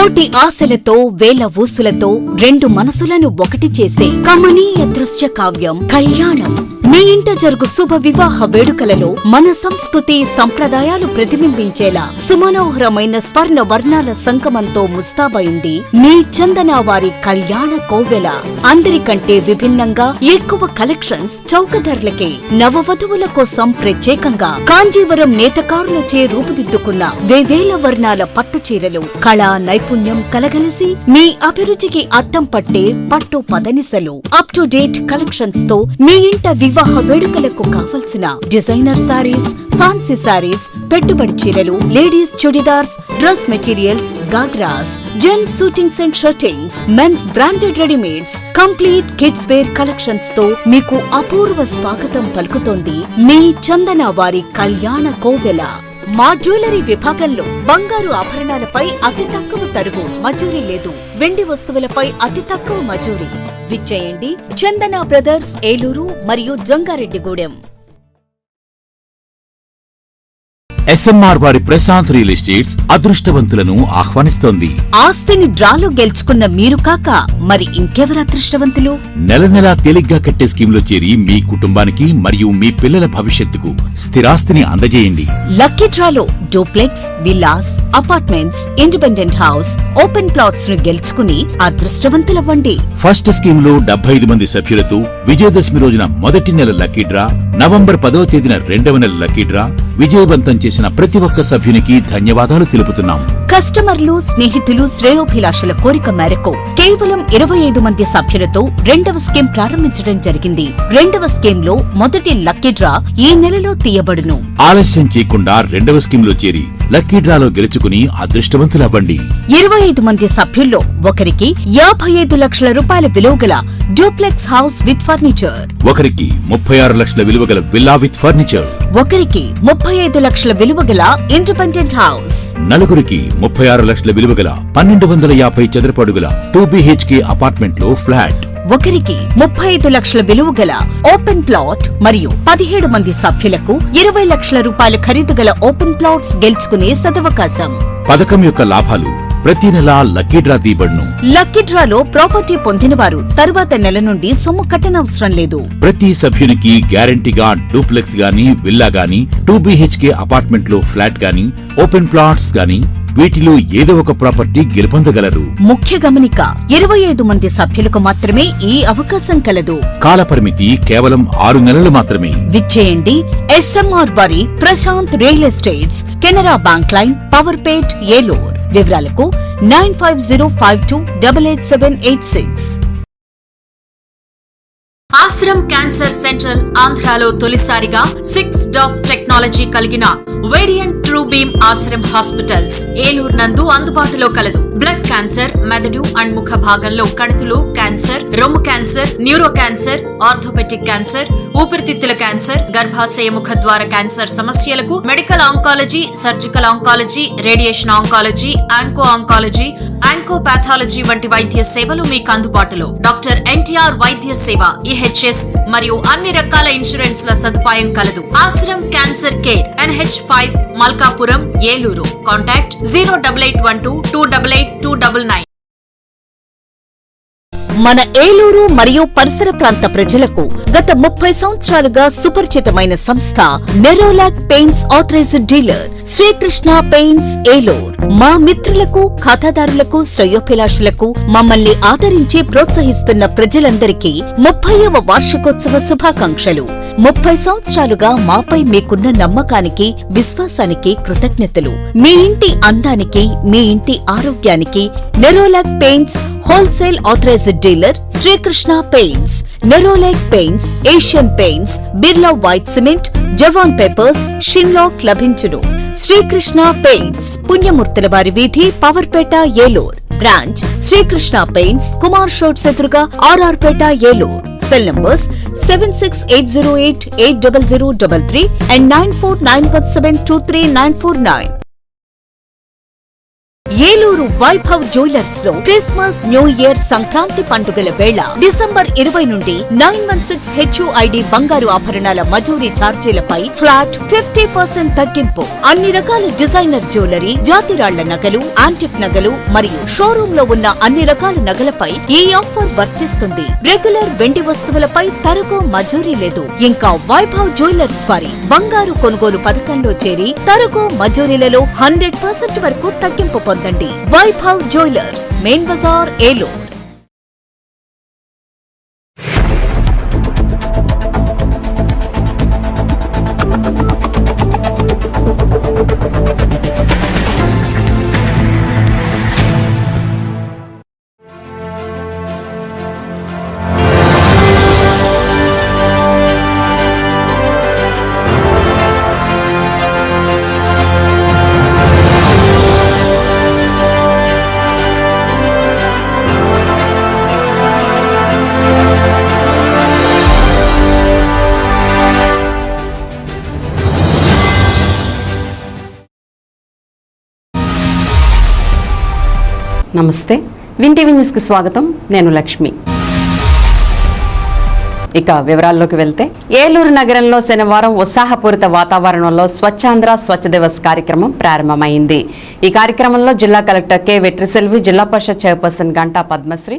కోటి ఆశలతో వేల ఊసులతో రెండు మనసులను ఒకటి చేసే కమనీయ దృశ్య కావ్యం కళ్యాణం. మీ ఇంట జరుగు శుభ వివాహ వేడుకలలో మన సంస్కృతి సంప్రదాయాలు ప్రతిబింబించేలా సుమనోహరమైన స్వర్ణ వర్ణాల సంగమంతో ముస్తాబైంది మీ చందన వారి కళ్యాణ కోవెల. అందరికంటే విభిన్నంగా ఎక్కువ కలెక్షన్స్ చౌక ధరలకే నవవధువుల కోసం ప్రత్యేకంగా కాంజీవరం నేతకారులచే రూపుదిద్దుకున్న వేవేల వర్ణాల పట్టు చీరలు కళా నైపుణ్యం కలగలిసి మీ అభిరుచికి అద్దం పట్టే పట్టు పదనిసలు అప్ టు డేట్ కలెక్షన్స్ తో మీ ఇంట వివాహ వేడుకలకు కావలసిన డిజైనర్ సారీస్, ఫ్యాన్సీ సారీస్, పెట్టుబడి చీరలు, ladies chudidars, dress materials, ghagras, gents suitings and shirtings, men's branded readymades, complete kids wear collections తో మీకు అపూర్వ స్వాగతం పలుకుతోంది మీ చందన వారి కళ్యాణ కోవెల. మా జ్యువెలరీ విభాగంలో బంగారు ఆభరణాలపై అతి తక్కువ తరుగు మజూరీ లేదు. వెండి వస్తువులపై అతి తక్కువ మజూరీ. విచ్చేయండి చందన బ్రదర్స్, ఏలూరు మరియు జంగారెడ్డిగూడెం. ఎస్ఎంఆర్ వారి ప్రశాంత్ రియల్ ఎస్టేట్స్ అదృష్టవంతులను ఆహ్వానిస్తోంది. ఆస్తిని డ్రాలో గెలుచుకున్న మీరు కాక మరి ఇంకెవరు అదృష్టవంతులు? నెల నెలా తేలిగ్గా కట్టే స్కీమ్ లో చేరి మీ కుటుంబానికి మరియు మీ పిల్లల భవిష్యత్తుకు స్థిరాస్తిని అందజేయండి. లక్కీ డ్రాలో duplex, villas, apartments, independent house, open plots ను గెలుచుకుని అదృష్టవంతులవ్వండి. ఫస్ట్ స్కీమ్ లో 75 మంది సభ్యులతో విజయదశమి రోజున మొదటి నెల లక్కీ డ్రా, నవంబర్ 10వ తేదీన రెండవ నెల లక్కీ డ్రా విజయవంతం చేసిన ప్రతి ఒక్క సభ్యునికి ధన్యవాదాలు తెలుపుతున్నాం. కస్టమర్లు, స్నేహితులు, శ్రేయోభిలాషుల కోరిక మేరకు కేవలం 25 మంది సభ్యులతో రెండవ స్కీమ్ ప్రారంభించడం జరిగింది. రెండవ స్కీమ్ లో మొదటి లక్కీ డ్రా ఈ నెలలో తీయబడును. ఆలస్యం చేయకుండా రెండవ స్కీమ్ లో చేరి లక్కీ డ్రాలో గెలుచుకుని అదృష్టవంతులవ్వండి. 25 మంది సభ్యుల్లో ఒకరికి 55 లక్షల రూపాయల విలువగల డూప్లెక్స్ హౌస్ విత్ ఫర్నిచర్, ఒకరికి 36 లక్షల విలువగల విల్లా విత్ ఫర్నిచర్, ఒకరికి 35 లక్షల విలువగల ఇండిపెండెంట్ హౌస్, నలుగురికి 36 లక్షల విలువగల 1250 చదరపు అడుగుల 2BHK అపార్ట్మెంట్ లో ఫ్లాట్, ఒకరికి 35 లక్షల విలువగల ఓపెన్ ప్లాట్ మరియు 17 మంది సభ్యులకు 20 లక్షల రూపాయల ఖరీదు గల ఓపెన్ ప్లాట్స్ గెలుచుకునే సదవకాశం. పథకం యొక్క లాభాలు ప్రతి నెలా లక్కీ డ్రా తీయబడును. లక్కీ డ్రాలో ప్రాపర్టీ పొందిన వారు తరువాత నెల నుండి సొమ్ము కట్టనవసరం లేదు. ప్రతి సభ్యునికి గ్యారంటీగా డూప్లెక్స్ గానీ, విల్లా గానీ, 2BHK అపార్ట్మెంట్ లో ఫ్లాట్ గానీ, ఓపెన్ ప్లాట్స్ గానీ వీటిలో ఏదో ఒక ప్రాపర్టీ గెలుపొందగలరు. ముఖ్య గమనిక, 25 మంది సభ్యులకు మాత్రమే ఈ అవకాశం కలదు. కాలపరిమితి కేవలం 6 నెలలు మాత్రమే. విచ్చేయండి ఎస్ఎంఆర్ వారి Prashant real estates, Canara bank line, Powerpet, Eluru. వివరాలకు 9505288786. ఆశ్రమ్ క్యాన్సర్ సెంట్రల్ ఆంధ్రాలో తొలిసారిగా 6 డాఫ్ టెక్నాలజీ కలిగిన variant true beam Ashram hospitals Eluru నందు అందుబాటులో కలదు. బ్లడ్ క్యాన్సర్, మెదడు అండ్ ముఖ భాగంలో కణుతులు క్యాన్సర్, రొమ్ము cancer, neuro cancer, orthopaedic cancer, ఊపిరితిత్తుల క్యాన్సర్, గర్భాశయ ముఖ ద్వార క్యాన్సర్ సమస్యలకు medical oncology, surgical oncology, radiation oncology, onco oncology, oncopathology వంటి వైద్య సేవలు మీకు అందుబాటులో. డాక్టర్ ఎన్టీఆర్ వైద్య సేవ, EHS మరియు అన్ని రకాల ఇన్సూరెన్స్ ల సదుపాయం కలదు. Ashram cancer care, NH5, Malkapuram, Eluru. Contact 08812288299. మన ఏలూరు మరియు పరిసర ప్రాంత ప్రజలకు గత 30 సంవత్సరాలుగా సుపరిచితమైన సంస్థ Nerolac paints authorised dealer Srikrishna paints Eluru. మా మిత్రులకు, ఖాతాదారులకు, శ్రేయోభిలాషులకు మమ్మల్ని ఆదరించి ప్రోత్సహిస్తున్న ప్రజలందరికీ 30వ వార్షికోత్సవ శుభాకాంక్షలు. 30 సంవత్సరాలుగా మాపై మీకున్న నమ్మకానికి, విశ్వాసానికి కృతజ్ఞతలు. మీ ఇంటి అందానికి, మీ ఇంటి ఆరోగ్యానికి Nerolac paints wholesale authorised dealer Srikrishna paints. Nerolac paints, Asian paints, Birla white cement, Jawan papers, షిన్లాక్ లభించును. శ్రీకృష్ణ పెయింట్స్, పుణ్యమూర్తుల వారి వీధి, పవర్పేట, ఏలూరు. బ్రాంచ్ శ్రీకృష్ణ పెయింట్స్, కుమార్ షోట్స్ ఎదురుగా, RR Peta, Eluru. Cell numbers 7680880033 and 9491723949. Eluru Vaibhav jewellers లో క్రిస్మస్, న్యూ ఇయర్, సంక్రాంతి పండుగల వేళ డిసెంబర్ 20 నుండి 916 HUID బంగారు ఆభరణాల మజూరీ ఛార్జీలపై ఫ్లాట్ 50% తగ్గింపు. అన్ని రకాల డిజైనర్ జ్యువెలరీ, జాతిరాళ్ల నగలు, యాంటిక్ నగలు మరియు షోరూమ్ లో ఉన్న అన్ని రకాల నగలపై ఈ ఆఫర్ వర్తిస్తుంది. రెగ్యులర్ వెండి వస్తువులపై తరగో మజూరీ లేదు. ఇంకా వైభవ్ జ్యువెలర్స్ వారి బంగారు కొనుగోలు పథకంలో చేరి తరగో మజూరీలలో 100% వరకు తగ్గింపు పొందండి. Vaibhav jewellers, main Bazar, Eluru. నమస్తే, విన్ టీవీ న్యూస్కి స్వాగతం. నేను లక్ష్మి. ఇక వివరాల్లోకి వెళ్తే, ఏలూరు నగరంలో శనివారం ఉత్సాహపూరిత వాతావరణంలో స్వచ్ఛాంధ్ర స్వచ్ఛ దివస్ కార్యక్రమం ప్రారంభమైంది. ఈ కార్యక్రమంలో జిల్లా కలెక్టర్ కె వెట్రిసెల్వి, జిల్లా పరిషత్ చైర్పర్సన్ గంటా పద్మశ్రీ,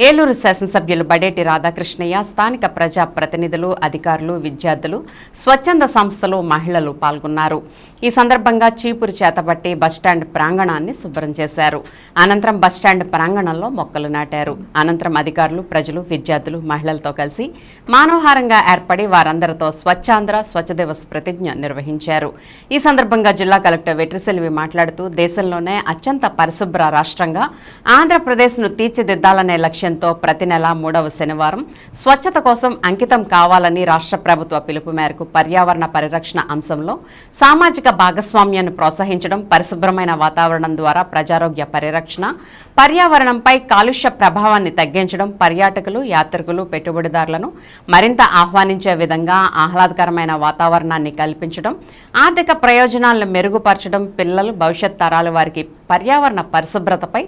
ఏలూరు శాసనసభ్యులు బడేటి రాధాకృష్ణయ్య, స్థానిక ప్రజా ప్రతినిధులు, అధికారులు, విద్యార్థులు, స్వచ్ఛంద సంస్థలు, మహిళలు పాల్గొన్నారు. ఈ సందర్భంగా చీపురు చేతబట్టి బస్టాండ్ ప్రాంగణాన్ని శుభ్రం చేశారు. అనంతరం బస్టాండ్ ప్రాంగణంలో మొక్కలు నాటారు. అనంతరం అధికారులు, ప్రజలు, విద్యార్థులు, మహిళలతో కలిసి మానవహారంగా ఏర్పడి వారందరితో స్వచ్ఛాంధ్ర స్వచ్ఛ దివస్ ప్రతిజ్ఞ నిర్వహించారు. ఈ సందర్భంగా జిల్లా కలెక్టర్ వెట్రిసెల్వి మాట్లాడుతూ, దేశంలోనే అత్యంత పరిశుభ్ర రాష్ట్రంగా ఆంధ్రప్రదేశ్ను తీర్చిదిద్దాలనే లక్ష్యంతో ప్రతి నెల 3వ శనివారం స్వచ్ఛత కోసం అంకితం కావాలని రాష్ట్ర ప్రభుత్వ పిలుపు మేరకు పర్యావరణ పరిరక్షణ అంశంలో సామాజిక భాగస్వామ్యాన్ని ప్రోత్సహించడం, పరిశుభ్రమైన వాతావరణం ద్వారా ప్రజారోగ్య పరిరక్షణ, పర్యావరణంపై కాలుష్య ప్రభావాన్ని తగ్గించడం, పర్యాటకులు, యాత్రికులు, పెట్టుబడిదారులను మరింత ఆహ్వానించే విధంగా ఆహ్లాదకరమైన వాతావరణాన్ని కల్పించడం, ఆర్థిక ప్రయోజనాలను మెరుగుపరచడం, పిల్లలు, భవిష్యత్ తరాల వారికి పర్యావరణ పరిశుభ్రతపై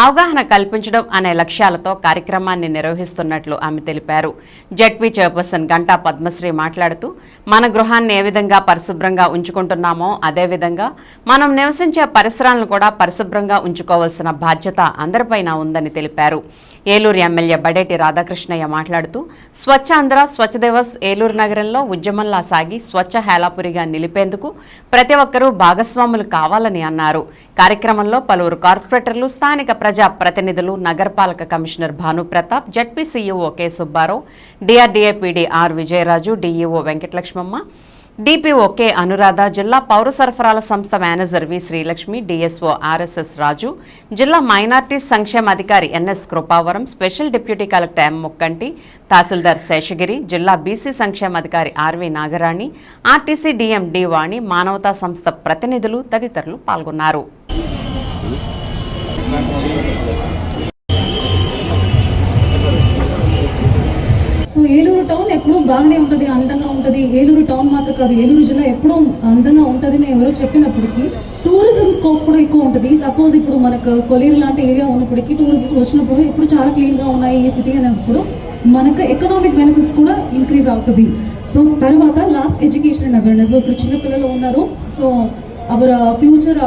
అవగాహన కల్పించడం అనే లక్ష్యాలతో కార్యక్రమాన్ని నిర్వహిస్తున్నట్లు ఆమె తెలిపారు. జెడ్పీ చైర్పర్సన్ గంటా పద్మశ్రీ మాట్లాడుతూ, మన గృహాన్ని ఏ విధంగా పరిశుభ్రంగా ఉంచుకుంటున్నామో అదేవిధంగా మనం నివసించే పరిసరాలను కూడా పరిశుభ్రంగా ఉంచుకోవాల్సిన బాధ్యత అందరిపైన ఉందని తెలిపారు. ఏలూరు ఎమ్మెల్యే బడేటి రాధాకృష్ణయ్య మాట్లాడుతూ, స్వచ్ఛాంధ్ర స్వచ్ఛ దివస్ ఏలూరు నగరంలో ఉద్యమంలా సాగి స్వచ్ఛ హేళాపురిగా నిలిపేందుకు ప్రతి ఒక్కరూ భాగస్వాములు కావాలని అన్నారు. కార్యక్రమంలో పలువురు కార్పొరేటర్లు, స్థానిక ప్రజా ప్రతినిధులు, నగరపాలక commissioner Bhanupratap, ZP CEO K Subbarao, DRDA PD R Vijayaraju, DEO Venkatalakshmamma, DPO K Anuradha, జిల్లా పౌర సరఫరాల సంస్థ manager V Srilakshmi, DSO RSS Raju, జిల్లా మైనార్టీస్ సంక్షేమ అధికారి NS Kripavaram, special deputy collector M Mukkanti, tahsildar Seshagiri, జిల్లా బీసీ సంక్షేమ అధికారి RV Nagarani, RTC DM D Vani, మానవతా సంస్థ ప్రతినిధులు తదితరులు పాల్గొన్నారు. సో ఏలూరు టౌన్ ఎప్పుడూ బాగానే ఉంటుంది, అందంగా ఉంటుంది. ఏలూరు టౌన్ మాత్రం కాదు, ఏలూరు జిల్లా ఎప్పుడూ అందంగా ఉంటుంది అని ఎవరో చెప్పినప్పటికీ టూరిజం స్కోప్ కూడా ఎక్కువ ఉంటుంది. సపోజ్ ఇప్పుడు మనకు కొలీరు లాంటి ఏరియా ఉన్నప్పటికీ టూరిస్ట్ వచ్చినప్పుడు ఇప్పుడు చాలా క్లీన్గా ఉన్నాయి ఈ సిటీ అనేప్పుడు మనకు ఎకనామిక్ బెనిఫిట్స్ కూడా ఇంక్రీజ్ అవుతుంది. సో తర్వాత లాస్ట్ ఎడ్యుకేషన్ అండ్ అవేర్నెస్. ఇప్పుడు చిన్నపిల్లలు ఉన్నారు, సో అవర్ ఫ్యూచర్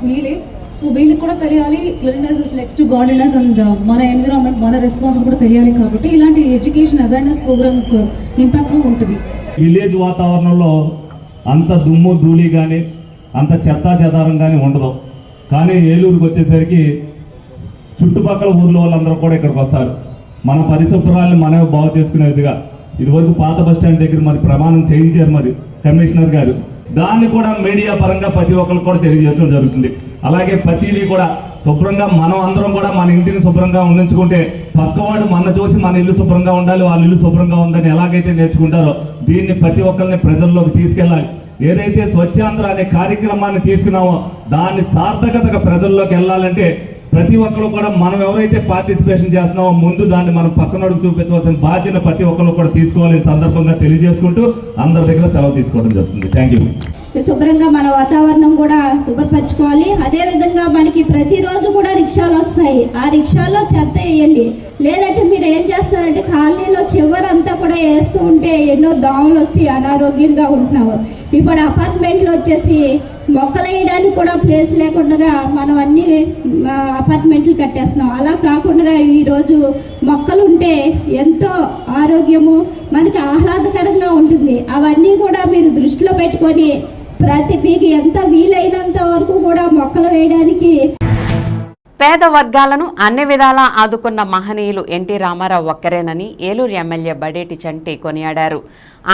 వీలే. సో వీళ్ళకి కూడా తెలియాలి cleanness is next to goodness and మన ఎన్విరాన్మెంట్, మన రెస్పాన్స్ కూడా తెలియాలి. కాబట్టి ఇలాంటి ఎడ్యుకేషన్ అవేర్నెస్ ప్రోగ్రామ్ ఇంపాక్ట్ ఉంటుంది. విలేజ్ వాతావరణంలో అంత దుమ్ము ధూళి కానీ అంత చెత్తా చెదారం కానీ ఉండదు. కానీ ఏలూరుకి వచ్చేసరికి చుట్టుపక్కల ఊర్లో వాళ్ళందరూ కూడా ఇక్కడికి వస్తారు. మన పరిశుభ్రాలను మనమే బాగు చేసుకునే విధంగా ఇదివరకు పాత బస్టాండ్ దగ్గర మరి ప్రమాణం చేయించారు మరి కమిషనర్ గారు. దాన్ని కూడా మీడియా పరంగా ప్రతి ఒక్కరు కూడా తెలియజేయడం జరుగుతుంది. అలాగే ప్రతిదీ కూడా శుభ్రంగా మనం అందరం కూడా మన ఇంటిని శుభ్రంగా ఉండించుకుంటే పక్కవాడు మన చూసి మన ఇల్లు శుభ్రంగా ఉండాలి, వాళ్ళ ఇల్లు శుభ్రంగా ఉందని ఎలాగైతే నేర్చుకుంటారో దీన్ని ప్రతి ఒక్కరిని ప్రజల్లోకి తీసుకెళ్ళాలి. ఏదైతే స్వచ్ఛాంధ్ర అనే కార్యక్రమాన్ని తీసుకున్నామో దాన్ని సార్థకతగా ప్రజల్లోకి వెళ్ళాలంటే ప్రతి ఒక్కరు కూడా మనం ఎవరైతే పార్టిసిపేషన్ చేస్తున్నామో ముందు దాన్ని మనం పక్కనోడికి చూపించవలసిన బాధ్యత ప్రతి ఒక్కరు కూడా తీసుకోవాలని సందర్భంగా తెలియజేసుకుంటూ అందరి దగ్గర సెలవు తీసుకోవడం జరుగుతుంది. Thank you. శుభ్రంగా మన వాతావరణం కూడా శుభ్రపరచుకోవాలి. అదేవిధంగా మనకి ప్రతిరోజు కూడా రిక్షాలు వస్తాయి, ఆ రిక్షాలో చెత్త వేయండి. లేదంటే మీరు ఏం చేస్తారంటే కాలనీలో చివరంతా కూడా వేస్తూ ఉంటే ఎన్నో దోమలు వస్తాయి, అనారోగ్యంగా ఉంటున్నారు. ఇప్పుడు అపార్ట్మెంట్లు వచ్చేసి మొక్కలు వేయడానికి కూడా ప్లేస్ లేకుండా మనం అన్ని అపార్ట్మెంట్లు కట్టేస్తున్నాం. అలా కాకుండా ఈరోజు మొక్కలు ఉంటే ఎంతో ఆరోగ్యము మనకి ఆహ్లాదకరంగా ఉంటుంది. అవన్నీ కూడా మీరు దృష్టిలో పెట్టుకొని మీకు ఎంత వీలైనంత వరకు కూడా మొక్కలు వేయడానికి. పేద వర్గాలను అన్ని విధాలా ఆదుకున్న మహనీయులు ఎన్టీ రామారావు ఒక్కరేనని ఏలూరు ఎమ్మెల్యే బడేటి చంటి కొనియాడారు.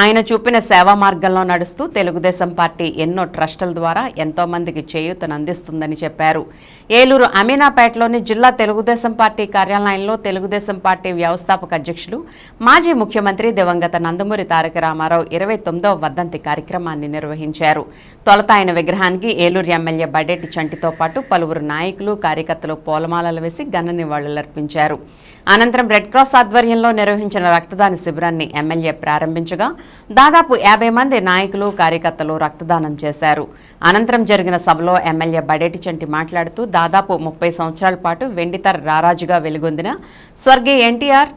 ఆయన చూపిన సేవా మార్గంలో నడుస్తూ తెలుగుదేశం పార్టీ ఎన్నో ట్రస్టుల ద్వారా ఎంతో మందికి చేయూతనందిస్తుందని చెప్పారు. ఏలూరు అమీనాపేటలోని జిల్లా తెలుగుదేశం పార్టీ కార్యాలయంలో తెలుగుదేశం పార్టీ వ్యవస్థాపక అధ్యక్షులు మాజీ ముఖ్యమంత్రి దివంగత నందమూరి తారక రామారావు 29వ వర్ధంతి కార్యక్రమాన్ని నిర్వహించారు. తొలుత ఆయన విగ్రహానికి ఏలూరు ఎమ్మెల్యే బడేటి చంటితో పాటు పలువురు నాయకులు కార్యకర్తలు పూలమాలలు వేసి ఘన నివాళులర్పించారు. అనంతరం రెడ్ క్రాస్ ఆధ్వర్యంలో నిర్వహించిన రక్తదాన శిబిరాన్ని ఎమ్మెల్యే ప్రారంభించగా దాదాపు 50 మంది నాయకులు కార్యకర్తలు రక్తదానం చేశారు. అనంతరం జరిగిన సభలో ఎమ్మెల్యే బడేటి చంటి మాట్లాడుతూ దాదాపు 30 సంవత్సరాల పాటు వెండితెర రారాజుగా వెలుగొందిన స్వర్గీయ ఎన్టీఆర్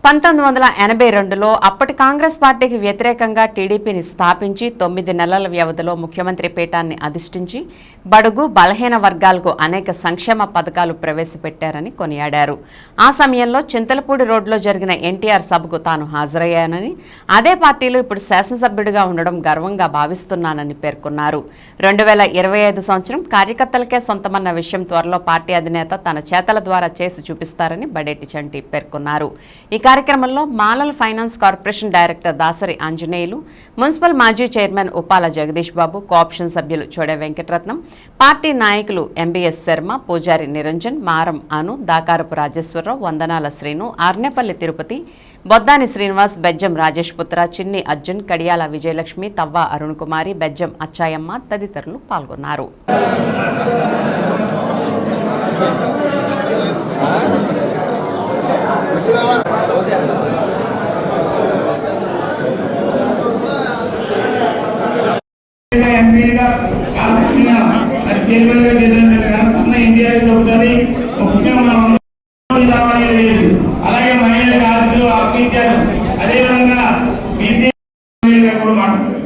1982లో అప్పటి కాంగ్రెస్ పార్టీకి వ్యతిరేకంగా టీడీపీని స్థాపించి 9 నెలల వ్యవధిలో ముఖ్యమంత్రి పీఠాన్ని అధిష్ఠించి బడుగు బలహీన వర్గాలకు అనేక సంక్షేమ పథకాలు ప్రవేశపెట్టారని కొనియాడారు. ఆ సమయంలో చింతలపూడి రోడ్లో జరిగిన ఎన్టీఆర్ సభకు తాను హాజరయ్యానని, అదే పార్టీలో ఇప్పుడు శాసనసభ్యుడిగా ఉండడం గర్వంగా భావిస్తున్నానని పేర్కొన్నారు. 2025 సంవత్సరం కార్యకర్తలకే సొంతమన్న విషయం త్వరలో పార్టీ అధినేత తన చేతల ద్వారా చేసి చూపిస్తారని బడేటి చంటి పేర్కొన్నారు. ఈ కార్యక్రమంలో మాలల finance corporation director Dasari Anjaneyulu, municipal మాజీ చైర్మన్ ఉపాల జగదీష్ బాబు, కోఆప్షన్ సభ్యులు చోడే వెంకటరత్నం, పార్టీ నాయకులు ఎంబీఎస్ శర్మ, పూజారి నిరంజన్, మారం అను, దాకారపు రాజేశ్వరరావు, వందనాల శ్రీను, ఆర్నేపల్లి తిరుపతి, బొద్దాని శ్రీనివాస్, బెజ్జం రాజేష్ పుత్ర, చిన్ని అర్జున్, కడియాల విజయలక్ష్మి, తవ్వ అరుణ్ కుమారి, బెజ్జం అచ్చాయమ్మ తదితరులు పాల్గొన్నారు. ఎంపీగా కాకుండా మరి చైర్మన్ గా చేసినట్టు ఇండియా లేదు. అలాగే మహిళలకు ఆస్తులు అప్పించారు. అదేవిధంగా బీసీ కూడా మాట్లాడారు.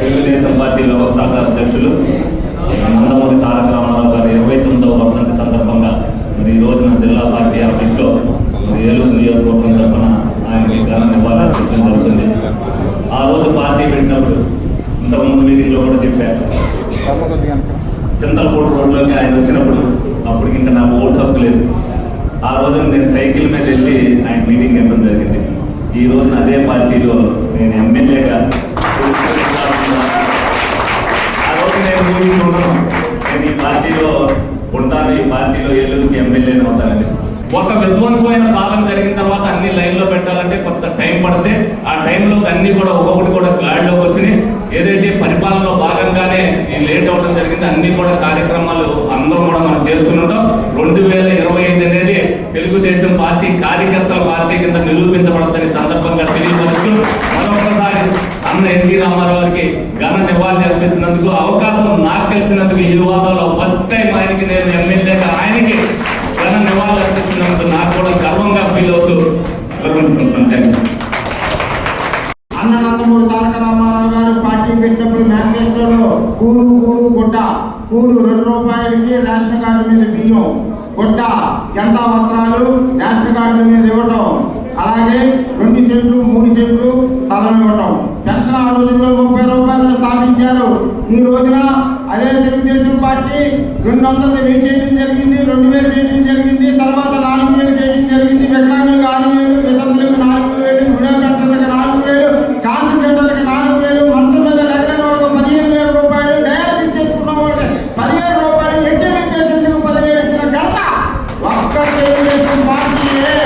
తెలుగుదేశం పార్టీ వ్యవస్థాపక అధ్యక్షులు నందమూరి తారక రామారావు గారి 29వ వర్ధంతి సందర్భంగా మరి ఈ రోజున జిల్లా పార్టీ ఆఫీస్లో ఏలూరు నియోజకవర్గం తరఫున ఆయనకి ఘన నివాళులర్పించడం జరుగుతుంది. ఆ రోజు పార్టీ పెట్టినప్పుడు ఇంతకుముందు మీటింగ్లో కూడా చెప్పారు, చింతలపూడి రోడ్లోకి ఆయన వచ్చినప్పుడు అప్పటికి ఇంకా నాకు ఓటు హక్కు లేదు. ఆ రోజు నేను సైకిల్ మీద వెళ్ళి ఆయన మీటింగ్ ఇవ్వడం జరిగింది. ఈ రోజున అదే పార్టీలో నేను ఎమ్మెల్యేగా నేను ఈ పార్టీలో ఉంటాను, ఈ పార్టీలో ఏలూరుకి ఎమ్మెల్యేని అవుతానని. ఒక విధ్వంసమైన పాలన జరిగిన తర్వాత అన్ని లైన్లో పెట్టాలంటే కొంత టైం పడితే ఆ టైంలో అన్ని కూడా ఒక్కొక్కటి కూడా క్లారిటీలోకి వచ్చినాయి. ఏదైతే పరిపాలనలో భాగంగానే ఈ లేట్ అవడం జరిగింది, అన్ని కూడా కార్యక్రమాలు అందరం కూడా మనం చేసుకుని ఉంటాం. 2025 అనేది తెలుగుదేశం పార్టీ కార్యకర్తల పార్టీ కింద నిరూపించబడదని సందర్భంగా తెలియపరుస్తూ మరొకసారి అన్న ఎన్టీ రామారావు గారికి ఘన నివాళులు అర్పిస్తున్నందుకు, అవకాశం నాకు తెలిసినందుకు ఈ వివాదంలో ఫస్ట్ టైం ఆయనకి నేను ఎమ్మెల్యేగా ఆయనకి ఘన నివాళులు అర్పిస్తున్నందుకు నాకు కూడా గర్వంగా ఫీల్ అవుతూ వివరించుకుంటున్నాను. అన్న నందమూరి తారక రామారావు గారు పార్టీ పెట్టినప్పుడు మేనిఫెస్టోలో కూడు గుడ్డ, కూడు 2 రూపాయలకి రేషన్ కార్డు మీద బియ్యం, గుడ్డ జనతా వస్త్రాలు రేషన్ కార్డు మీద ఇవ్వటం, అలాగే 2 సెంట్లు 3 సెంట్లు స్థలం ఇవ్వటం. పెన్షన్ ఆ రోజుల్లో 30 రూపాయలు స్థాపించారు. ఈ రోజున అదే తెలుగుదేశం పార్టీ 200 చేయడం జరిగింది, 2000 చేయడం జరిగింది, తర్వాత 4000 చేయడం జరిగింది. వికలాంగులకు 6000, వితంతులకు 4000, వృద్ధ పెన్షన్లకు 4000, కాన్సన్ట్రేటర్లకు 4000, మంచం మీద లగ్న వాళ్ళకు 15,000 రూపాయలు, డయాలసిస్ చేసుకున్న వాళ్ళకి 10,000 రూపాయలు, హెచ్ఐవి పేషెంట్లకు 10,000 ఇచ్చిన ఘనత ఒక్క తెలుగుదేశం పార్టీయే.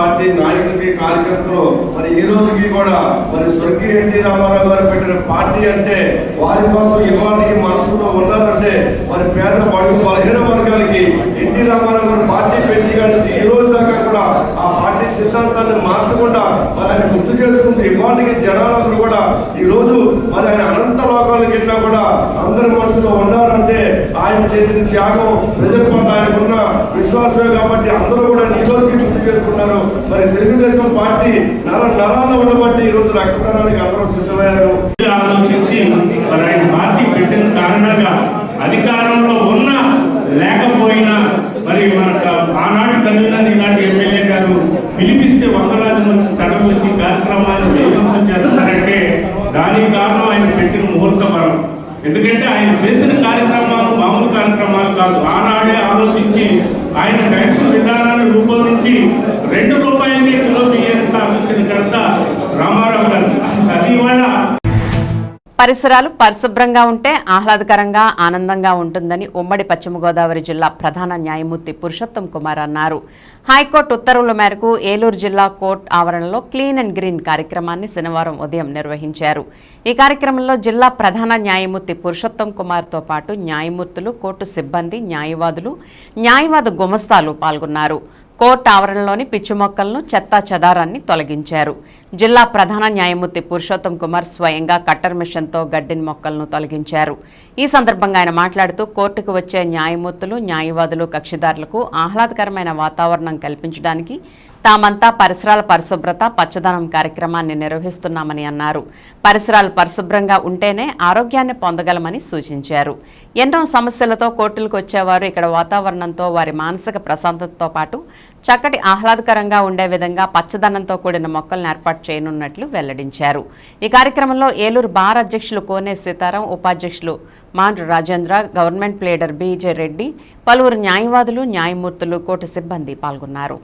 పార్టీ నాయకులకి కార్యకర్తలు మరి ఈ రోజుకి కూడా మరి స్వర్గీయ ఎన్టీ రామారావు గారు పెట్టిన పార్టీ అంటే వారి కోసం ఇవాళకి మనసులో ఉన్నారంటే మరి పేద బడుగు బలహీన వర్గాలకి ఎన్టీ రామారావు గారు పార్టీ పెట్టి నుంచి ఈ రోజు దాకా కూడా ఆ పార్టీ సిద్ధాంతాన్ని మార్చకుండా మరి ఆయన గుర్తు చేసుకుంటూ ఇవాళకి జనాలందరూ కూడా ఈ రోజు మరి ఆయన అనంత లోకాలకు వెళ్ళినా కూడా అందరి మనసులో ఉన్నారంటే ఆయన చేసిన త్యాగం ప్రజల పట్ల ఆయనకున్న విశ్వాసమే కాబట్టి అందరూ కూడా ఈ రోజుకి గుర్తు చేసుకున్నారు. మరి తెలుగుదేశం పార్టీ నరాల్లో ఉండబట్టి ఈ రోజు రక్తదానానికి అందరూ సిద్ధమయ్యారు. ఆలోచించి మరి ఆయన పార్టీ పెట్టిన కారణంగా అధికారంలో ఉన్న లేకపోయినా మరి మన ఆనాటి కన్వీనర్ ఈనాటి ఎమ్మెల్యే గారు పిలిపిస్తే వందలాది మంది తరలి వచ్చి కార్యక్రమాన్ని వేగంతం చేస్తారంటే దానికి కారణం ఆయన పెట్టిన ముహూర్తపరం. ఎందుకంటే ఆయన చేసిన కార్యక్రమాలు మామూలు కార్యక్రమాలు కాదు. ఆనాడే ఆలోచించి ఆయన ట్యాక్స్ విధానాన్ని రూపొందించి ₹2 కిలో బియ్యాన్ని స్థాపించిన ఘనత రామారావు గారు. అది ఇవాళ పరిసరాలు పరిశుభ్రంగా ఉంటే ఆహ్లాదకరంగా ఆనందంగా ఉంటుందని ఉమ్మడి పశ్చిమ గోదావరి జిల్లా ప్రధాన న్యాయమూర్తి పురుషోత్తం కుమార్ అన్నారు. హైకోర్టు ఉత్తర్వుల మేరకు ఏలూరు జిల్లా కోర్టు ఆవరణలో క్లీన్ అండ్ గ్రీన్ కార్యక్రమాన్ని శనివారం ఉదయం నిర్వహించారు. ఈ కార్యక్రమంలో జిల్లా ప్రధాన న్యాయమూర్తి పురుషోత్తం కుమార్తో పాటు న్యాయమూర్తులు, కోర్టు సిబ్బంది, న్యాయవాద గుమస్తాలు పాల్గొన్నారు. కోర్టు ఆవరణలోని పిచ్చి మొక్కలను, చెత్తా చెదారాన్ని తొలగించారు. జిల్లా ప్రధాన న్యాయమూర్తి పురుషోత్తం కుమార్ స్వయంగా కట్టర్ మిషన్తో గడ్డిని మొక్కలను తొలగించారు. ఈ సందర్భంగా ఆయన మాట్లాడుతూ కోర్టుకు వచ్చే న్యాయమూర్తులు, న్యాయవాదులు, కక్షిదారులకు ఆహ్లాదకరమైన వాతావరణం కల్పించడానికి తామంతా పరిసరాల పరిశుభ్రత, పచ్చదనం కార్యక్రమాన్ని నిర్వహిస్తున్నామని అన్నారు. పరిసరాలు పరిశుభ్రంగా ఉంటేనే ఆరోగ్యాన్ని పొందగలమని సూచించారు. ఎన్నో సమస్యలతో కోర్టులకు వచ్చేవారు ఇక్కడ వాతావరణంతో వారి మానసిక ప్రశాంతతతో పాటు చక్కటి ఆహ్లాదకరంగా ఉండే విధంగా పచ్చదనంతో కూడిన మొక్కలను ఏర్పాటు చేయనున్నట్లు వెల్లడించారు. ఈ కార్యక్రమంలో ఏలూరు బార్ అధ్యక్షులు కోనే సీతారాం, ఉపాధ్యక్షులు మాండ్రు రాజేంద్ర, గవర్నమెంట్ ప్లేడర్ బీజే రెడ్డి, పలువురు న్యాయవాదులు, న్యాయమూర్తులు, కోర్టు సిబ్బంది పాల్గొన్నారు.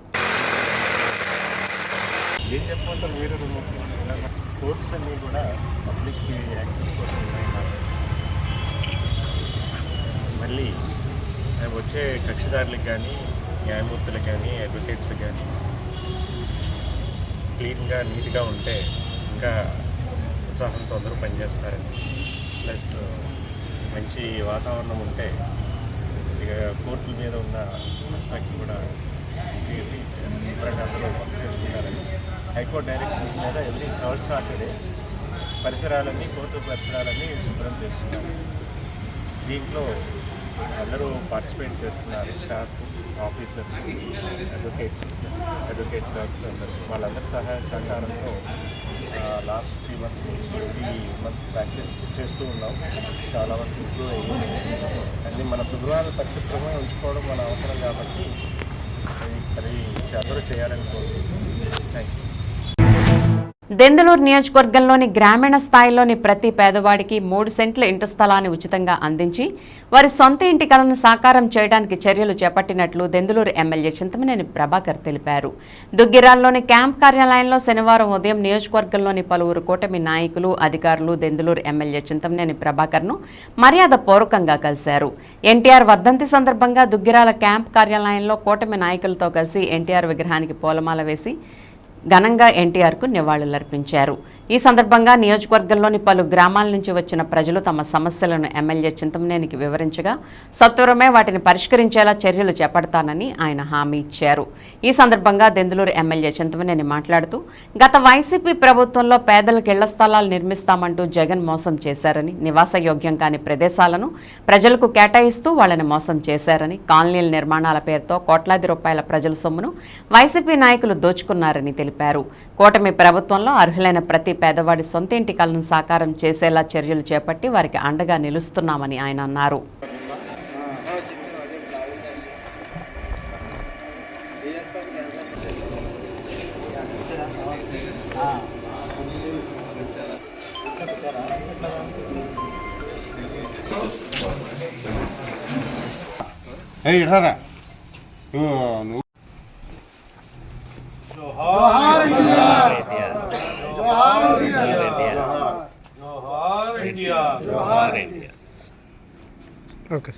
కోర్ట్స్ అన్నీ కూడా పబ్లిక్ యాక్సెస్ కోసం ఉన్నాయి. మళ్ళీ వచ్చే కక్షిదారులకు కానీ, న్యాయమూర్తులకు కానీ, అడ్వకేట్స్ కానీ క్లీన్గా, నీట్గా ఉంటే ఇంకా ఉత్సాహంతో అందరూ పనిచేస్తారని, ప్లస్ మంచి వాతావరణం ఉంటే ఇక కోర్టుల మీద ఉన్న రెస్పెక్ట్ కూడా డిఫరెంట్ అందరూ వర్క్ చేసుకుంటారని హైకోర్టు డైరెక్షన్స్ మీద ఎవ్రీ థర్డ్ సాటర్డే పరిసరాలన్నీ, కోర్టు పరిసరాలన్నీ శుభ్రం చేస్తున్నారు. దీంట్లో అందరూ పార్టిసిపేట్ చేస్తున్నారు. స్టాఫ్, ఆఫీసర్స్, అడ్వకేట్ క్లర్క్స్ అందరూ వాళ్ళందరి సహాయ సహకారంతో లాస్ట్ 3 months నుంచి ఈ మంత్ ప్రాక్టీస్ చేస్తూ ఉన్నాం. చాలా వరకు ఇంప్రూవ్ అయ్యింది. అన్నీ మన శుభ్రాలు పరిశుభ్రంగా ఉంచుకోవడం మన అవసరం కాబట్టి అది అందరూ చేయాలని కోరుకుంటున్నాం. Thank you. దెందులూరు నియోజకవర్గంలోని గ్రామీణ స్థాయిలోని ప్రతి పేదవాడికి 3 సెంట్ల ఇంటి స్థలాన్ని ఉచితంగా అందించి వారి సొంత ఇంటి కలను సాకారం చేయడానికి చర్యలు చేపట్టినట్లు దెందులూరు ఎమ్మెల్యే చింతమనేని ప్రభాకర్ తెలిపారు. దుగ్గిరాల్లోని క్యాంప్ కార్యాలయంలో శనివారం ఉదయం నియోజకవర్గంలోని పలువురు కూటమి నాయకులు, అధికారులు దెందులూరు ఎమ్మెల్యే చింతమనేని ప్రభాకర్ను మర్యాదపూర్వకంగా కలిశారు. ఎన్టీఆర్ వర్ధంతి సందర్భంగా దుగ్గిరాల క్యాంప్ కార్యాలయంలో కూటమి నాయకులతో కలిసి ఎన్టీఆర్ విగ్రహానికి పూలమాల వేసి ఘనంగా ఎన్టీఆర్కు నివాళులర్పించారు. ఈ సందర్భంగా నియోజకవర్గంలోని పలు గ్రామాల నుంచి వచ్చిన ప్రజలు తమ సమస్యలను ఎమ్మెల్యే చింతమనేనికి వివరించగా సత్వరమే వాటిని పరిష్కరించేలా చర్యలు చేపడతానని ఆయన హామీ ఇచ్చారు. ఈ సందర్భంగా దెందులూరు ఎమ్మెల్యే చింతమనేని మాట్లాడుతూ గత వైసీపీ ప్రభుత్వంలో పేదలకు ఇళ్ల స్థలాలు నిర్మిస్తామంటూ జగన్ మోసం చేశారని, నివాసయోగ్యం కాని ప్రదేశాలను ప్రజలకు కేటాయిస్తూ వాళ్లను మోసం చేశారని, కాలనీల నిర్మాణాల పేరుతో కోట్లాది రూపాయల ప్రజల సొమ్మును వైసీపీ నాయకులు దోచుకున్నారని తెలిపారు. కూటమి ప్రభుత్వంలో అర్హులైన ప్రతి పేదవాడి సొంత ఇంటి కలను సాకారం చేసేలా చర్యలు చేపట్టి వారికి అండగా నిలుస్తున్నామని ఆయన అన్నారు. जोहार इंडिया, जोहार इंडिया, जोहार इंडिया, जोहार इंडिया. ओके.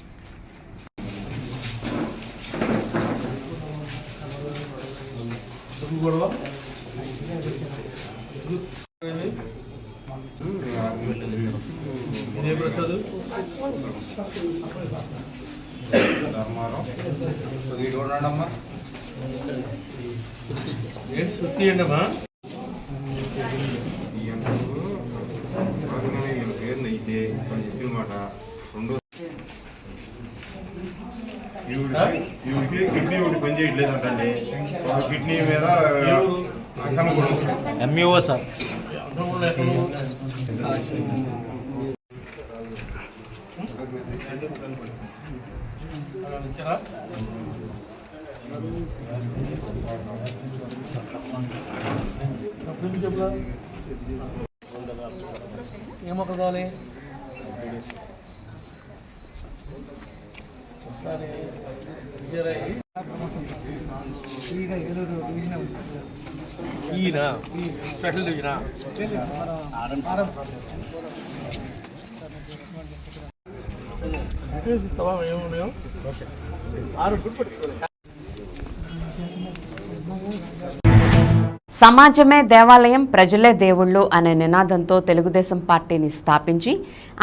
కిడ్నీ ఒకటి పని చేయట్లేదంటండి. కిడ్నీ మీద ఎంఈఓ సార్ ఏమొక్క కావాలి ఈయన స్పెషల్ డివిజనా ఏమున్నాయో 6 గుడ్ పట్టుకోవాలి. సమాజమే దేవాలయం, ప్రజలే దేవుళ్ళు అనే నినాదంతో తెలుగుదేశం పార్టీని స్థాపించి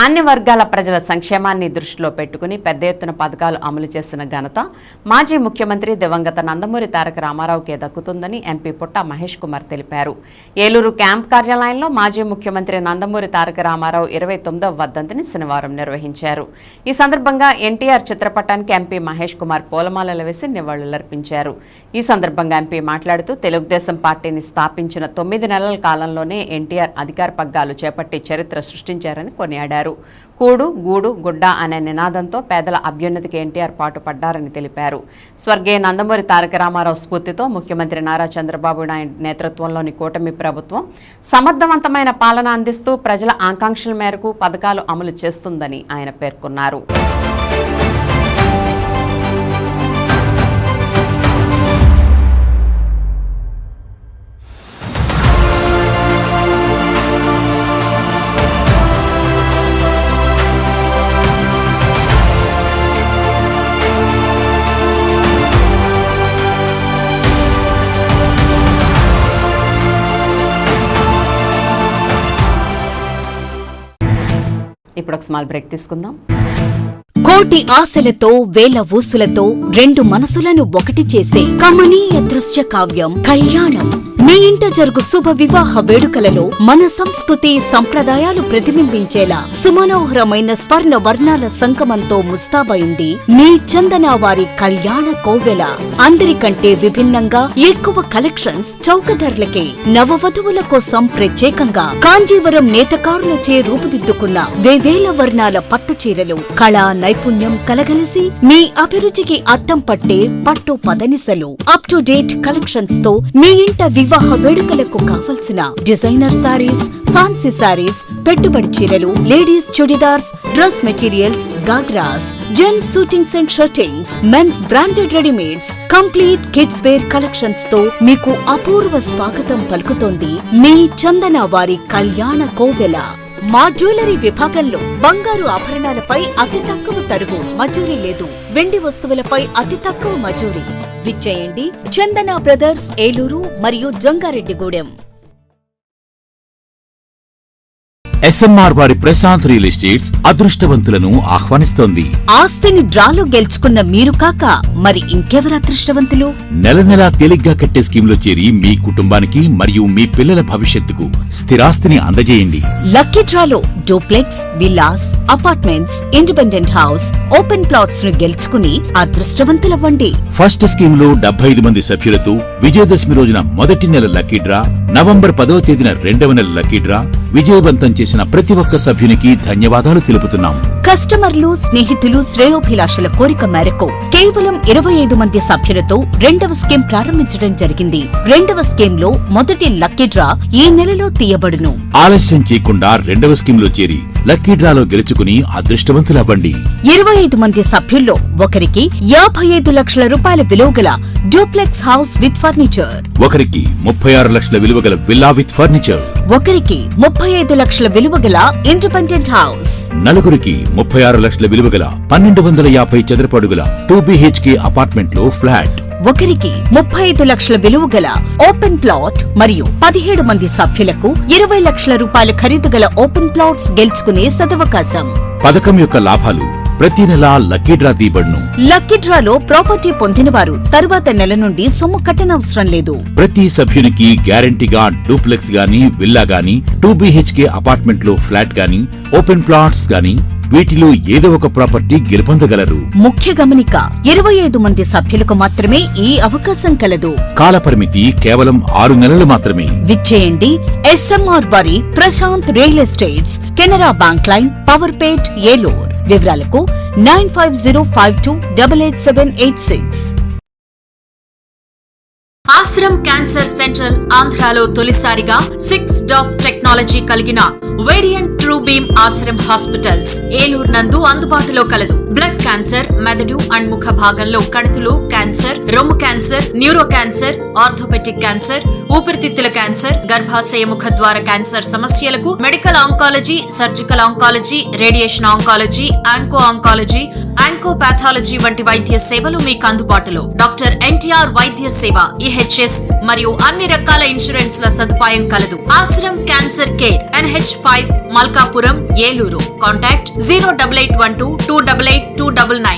అన్ని వర్గాల ప్రజల సంక్షేమాన్ని దృష్టిలో పెట్టుకుని పెద్ద ఎత్తున పథకాలు అమలు చేసిన ఘనత మాజీ ముఖ్యమంత్రి దివంగత నందమూరి తారక రామారావుకే దక్కుతుందని ఎంపీ పుట్ట మహేష్ కుమార్ తెలిపారు. ఏలూరు క్యాంప్ కార్యాలయంలో మాజీ ముఖ్యమంత్రి నందమూరి తారక రామారావు 29వ వర్ధంతిని శనివారం నిర్వహించారు. ఈ సందర్భంగా ఎన్టీఆర్ చిత్రపటానికి ఎంపీ మహేష్ కుమార్ పూలమాలలు వేసి నివాళులర్పించారు. ఈ సందర్భంగా ఎంపీ మాట్లాడుతూ తెలుగుదేశం పార్టీని స్థాపించిన 9 నెలల కాలంలోనే ఎన్టీఆర్ అధికార పగ్గాలు చేపట్టి చరిత్ర సృష్టించారని కొనియాడారు. కూడు గూడు గుడ్డ అనే నినాదంతో పేదల అభ్యున్నతికి ఎన్టీఆర్ పాటుపడ్డారని తెలిపారు. స్వర్గీయ నందమూరి తారక రామారావు స్ఫూర్తితో ముఖ్యమంత్రి నారా చంద్రబాబు నాయుడు నేతృత్వంలోని కూటమి ప్రభుత్వం సమర్థవంతమైన పాలన అందిస్తూ ప్రజల ఆకాంక్షల మేరకు పథకాలు అమలు చేస్తుందని ఆయన పేర్కొన్నారు. ఇప్పుడు ఒక స్మాల్ బ్రేక్ తీసుకుందాం. కోటి ఆశలతో వేల ఊసులతో రెండు మనసులను ఒకటి చేసే కమనీయ దృశ్య కావ్యం కళ్యాణం. మీ ఇంట జరుగు శుభ వివాహ వేడుకలలో మన సంస్కృతి సంప్రదాయాలు ప్రతిబింబించేలా సుమనోహరమైన స్వర్ణ వర్ణాల సంగమంతో ముస్తాబైంది మీ చందన వారి కళ్యాణ కోవెల. అందరికంటే విభిన్నంగా ఎక్కువ కలెక్షన్స్ చౌక ధరలకే నవవధువుల కోసం ప్రత్యేకంగా కాంజీవరం నేతకారులచే రూపుదిద్దుకున్న వేవేల వర్ణాల పట్టు చీరలు, కళా నైపుణ్యం కలగలిసి మీ అభిరుచికి అద్దం పట్టే పట్టు పదనిసలు, అప్ టు డేట్ కలెక్షన్స్ తో మీ ఇంట వివాహ వేడుకలకు కావలసిన డిజైనర్ సారీస్, ఫ్యాన్సీ సారీస్, పెట్టుబడి చీరలు, ladies chudidars, dress materials, ghagras, gents suitings and shirtings, men's branded readymades, complete kids wear collections తో మీకు అపూర్వ స్వాగతం పలుకుతోంది మీ చందన వారి కళ్యాణ కోవెల. మా జ్యువెలరీ విభాగంలో బంగారు ఆభరణాలపై అతి తక్కువ తరుగు, మజూరీ లేదు. వెండి వస్తువులపై అతి తక్కువ మజూరీ. విచ్చేయండి చందన బ్రదర్స్, ఏలూరు మరియు జంగారెడ్డిగూడెం. ఎస్ఎంఆర్ వారి ప్రశాంత్ రియల్ ఎస్టేట్స్ అదృష్టవంతులను ఆహ్వానిస్తోంది. ఆస్తిని డ్రాలో గెలుచుకున్న మీరు కాక మరి ఇంకెవరు అదృష్టవంతులు? నెల నెలా తేలిగ్గా కట్టే స్కీమ్ లో చేరి మీ కుటుంబానికి మరియు మీ పిల్లల భవిష్యత్తుకు స్థిరాస్తిని అందజేయండి. లక్కీ డ్రాలో duplex, villas, apartments, independent house, open plots ను గెలుచుకుని అదృష్టవంతులవ్వండి. ఫస్ట్ స్కీమ్ లో 75 మంది సభ్యులతో విజయదశమి రోజున మొదటి నెల లక్కీ డ్రా, నవంబర్ 10వ తేదీన 2వ నెల లక్కీ డ్రా విజయవంతం చేసిన ప్రతి ఒక్క సభ్యునికి ధన్యవాదాలు తెలుపుతున్నాం. కస్టమర్లు, స్నేహితులు, శ్రేయోభిలాషుల కోరిక మేరకు కేవలం 25 మంది సభ్యులతో 2వ స్కీమ్ ప్రారంభించడం జరిగింది. 2వ స్కీమ్ లో మొదటి లక్కీ డ్రా ఈ నెలలో తీయబడును. ఆలస్యం చేయకుండా 2వ స్కీమ్ లో చేరి లక్కీ డ్రాలో గెలుచుకుని అదృష్టవంతులవ్వండి. 25 మంది సభ్యుల్లో ఒకరికి 55 లక్షల రూపాయల విలువగల డూప్లెక్స్ హౌస్ విత్ ఫర్నిచర్, ఒకరికి 36 లక్షల విలువగల విల్లా విత్ ఫర్నిచర్, ఒకరికి 35 లక్షల విలువగల ఇండిపెండెంట్ హౌస్, నలుగురికి 36 లక్షల విలువగల 1250 చదరపు అడుగుల 2 BHK అపార్ట్మెంట్ లో ఫ్లాట్, ఒకరికి 35 లక్షల విలువ గల ఓపెన్ ప్లాట్ మరియు 17 మంది సభ్యులకు 20 లక్షల రూపాయల ఖరీదు గల ఓపెన్ ప్లాట్స్ గెలుచుకునే సదవకాశం. పథకం యొక్క లాభాలు ప్రతి నెల లక్కీ డ్రా తీయబడును. లక్కీ డ్రాలో ప్రాపర్టీ పొందినవారు తరువాత నెల నుండి సొమ్ము కట్టనవసరం లేదు. ప్రతి సభ్యునికి గ్యారంటీగా డూప్లెక్స్ గాని, విల్లా గాని, 2 BHK అపార్ట్మెంట్ లో ఫ్లాట్ గాని, ఓపెన్ ప్లాట్స్ గాని వీటిలో ఏదో ఒక ప్రాపర్టీ గెలుపొందగలరు. ముఖ్య గమనిక 25 మంది సభ్యులకు మాత్రమే ఈ అవకాశం కలదు. కాలపరిమితి కేవలం 6 నెలలు మాత్రమే. విచ్చేయండి SMR వారి Prashant real estates, Canara bank line, Powerpet, Eluru. వివరాలకు 9505288786. ఆశ్రమ్ క్యాన్సర్ సెంట్రల్ ఆంధ్రాలో తొలిసారిగా 6 DOF టెక్నాలజీ కలిగిన variant true beam Ashram hospitals Eluru నందు అందుబాటులో కలదు. బ్లడ్ క్యాన్సర్, మెదడు అండ్ ముఖ భాగంలో కణుతులు క్యాన్సర్, రొమ్ము cancer, neuro cancer, orthopaedic cancer, ఊపిరితిత్తుల క్యాన్సర్, గర్భాశయ ముఖ ద్వార క్యాన్సర్ సమస్యలకు medical oncology, surgical oncology, radiation oncology, onco oncology, oncopathology వంటి వైద్య సేవలు మీకు అందుబాటులో. డాక్టర్ NTR వైద్య సేవ, EHS మరియు అన్ని రకాల ఇన్సూరెన్స్ ల సదుపాయం కలదు. Ashram cancer care, NH5, Malkapuram, Eluru. Contact 08812288299.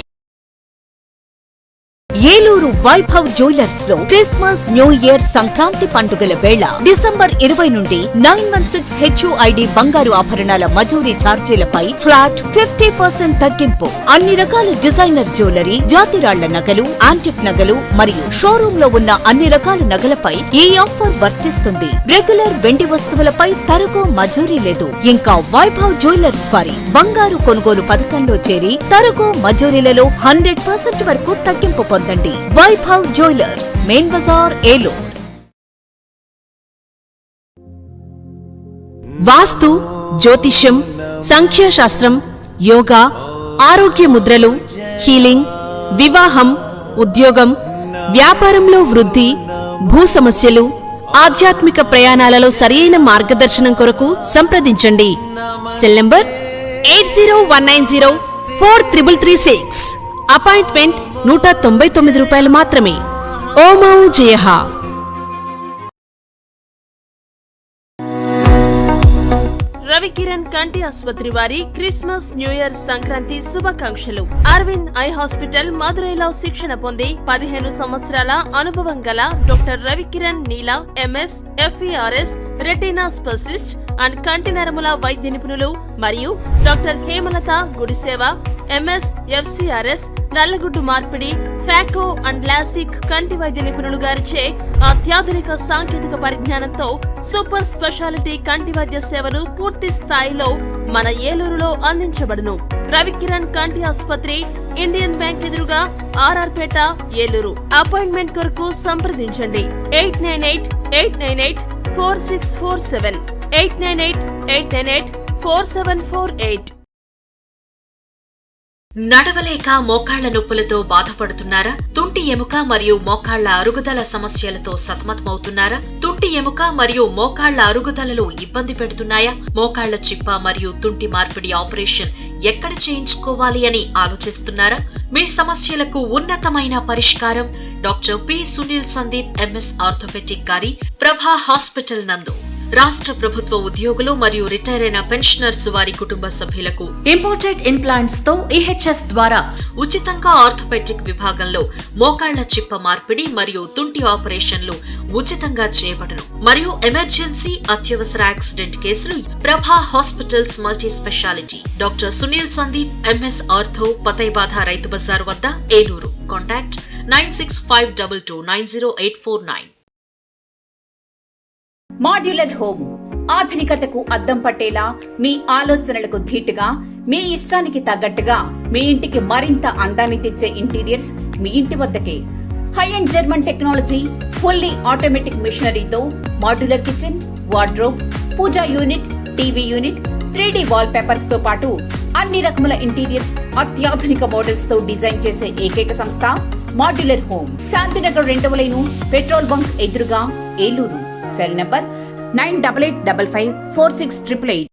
Eluru Vaibhav jewellers లో క్రిస్మస్, న్యూ ఇయర్, సంక్రాంతి పండుగల వేళ డిసెంబర్ 20 నుండి 916 HUID బంగారు ఆభరణాల మజూరీ ఛార్జీలపై ఫ్లాట్ 50% తగ్గింపు. అన్ని రకాల డిజైనర్ జ్యువెలరీ, జాతిరాళ్ల నగలు, యాంటిక్ నగలు మరియు షోరూమ్ లో ఉన్న అన్ని రకాల నగలపై ఈ ఆఫర్ వర్తిస్తుంది. రెగ్యులర్ వెండి వస్తువులపై తరుగు మజూరీ లేదు. ఇంకా వైభవ్ జ్యువెలర్స్ వారి బంగారు కొనుగోలు పథకంలో చేరి తరుగు మజూరీలలో 100% వరకు తగ్గింపు పొందండి. Vaibhav jewellers, main Bazar, Eluru. వాస్తు, జ్యోతిష్యం, సంఖ్యాశాస్త్రం, యోగా, ఆరోగ్య ముద్రలు, హీలింగ్, వివాహం, ఉద్యోగం, వ్యాపారంలో వృద్ధి, భూ సమస్యలు, ఆధ్యాత్మిక ప్రయాణాలలో సరియైన మార్గదర్శనం కొరకు సంప్రదించండి. Cell number 8019043336. అపాయింట్మెంట్ ₹199 మాత్రమే. ఓమౌ జయః. రవికిరణ్ కంటి ఆసుపత్రి వారి క్రిస్మస్, న్యూ ఇయర్, సంక్రాంతి శుభాకాంక్షలు. అరవింద్ ఐ హాస్పిటల్ మదురైలో శిక్షణ పొంది 15 సంవత్సరాల అనుభవం గల doctor Ravikiran Neela MS, FERS, retina specialist and కంటి నరముల వైద్య నిపుణులు మరియు doctor Hemalatha Gudiseva MS, FCRS, నల్లగుడ్డు మార్పిడి, ఫాకో అండ్ లాసిక్ కంటి వైద్య నిపుణులు గారిచే అత్యాధునిక సాంకేతిక పరిజ్ఞానంతో సూపర్ స్పెషాలిటీ కంటి వైద్య సేవలు పూర్తి స్థాయిలో మన ఏలూరులో అందించబడును. రవికిరణ్ కంటి ఆసుపత్రి, ఇండియన్ బ్యాంక్ ఎదురుగా, RR పేట, ఏలూరు. అపాయింట్మెంట్ కొరకు సంప్రదించండి 8988984647, 8988984748. నడవలేక మోకాళ్ల నొప్పులతో బాధపడుతున్నారా? తుంటి ఎముక మరియు మోకాళ్ల అరుగుదల సమస్యలతో సతమతమవుతున్నారా? తుంటి ఎముక మరియు మోకాళ్ల అరుగుదలలో ఇబ్బంది పెడుతున్నాయా? మోకాళ్ల చిప్ప మరియు తుంటి మార్పిడి ఆపరేషన్ ఎక్కడ చేయించుకోవాలి అని ఆలోచిస్తున్నారా? మీ సమస్యలకు ఉన్నతమైన పరిష్కారం doctor P. Sunil Sandeep MS orthopaedic గారి ప్రభా హాస్పిటల్ నందు. రాష్ట్ర ప్రభుత్వ ఉద్యోగులు మరియు రిటైర్ అయిన పెన్షనర్స్ వారి కుటుంబ సభ్యులకు ఇంపోర్టెడ్ ఇంప్లాంట్స్ తో EHS ద్వారా ఉచితంగా ఆర్థోపెడిక్ విభాగంలో మోకాళ్ల చిప్ప మార్పిడి మరియు తుంటి ఆపరేషన్లు ఉచితంగా చేయబడును. మరియు ఎమర్జెన్సీ, అత్యవసర యాక్సిడెంట్ కేసులు Prabha hospitals multi speciality. Doctor Sunil Sandeep MS ortho, పతైబాధ రైతు బజార్ వద్ద, ఏలూరు. కాంటాక్ట్ 9652290849. మాడ్యులర్ హోమ్ ఆధునికతకు అద్దం పట్టేలా, మీ ఆలోచనలకు ధీటుగా, మీ ఇష్టానికి తగ్గట్టుగా మీ ఇంటికి మరింత అందాన్ని తెచ్చే ఇంటీరియర్స్ మీ ఇంటి వద్దకే. High end German technology, fully automatic మిషనరీతో modular kitchen, wardrobe, puja unit, TV unit, 3D wall papers తో పాటు అన్ని రకముల ఇంటీరియర్స్ అత్యాధునిక మోడల్స్ తో డిజైన్ చేసే ఏకైక సంస్థ మాడ్యులర్ హోమ్. శాంతినగర్ 2వ లైను, పెట్రోల్ బంక్ ఎదురుగా, ఏలూరు. Cell number 9885546888.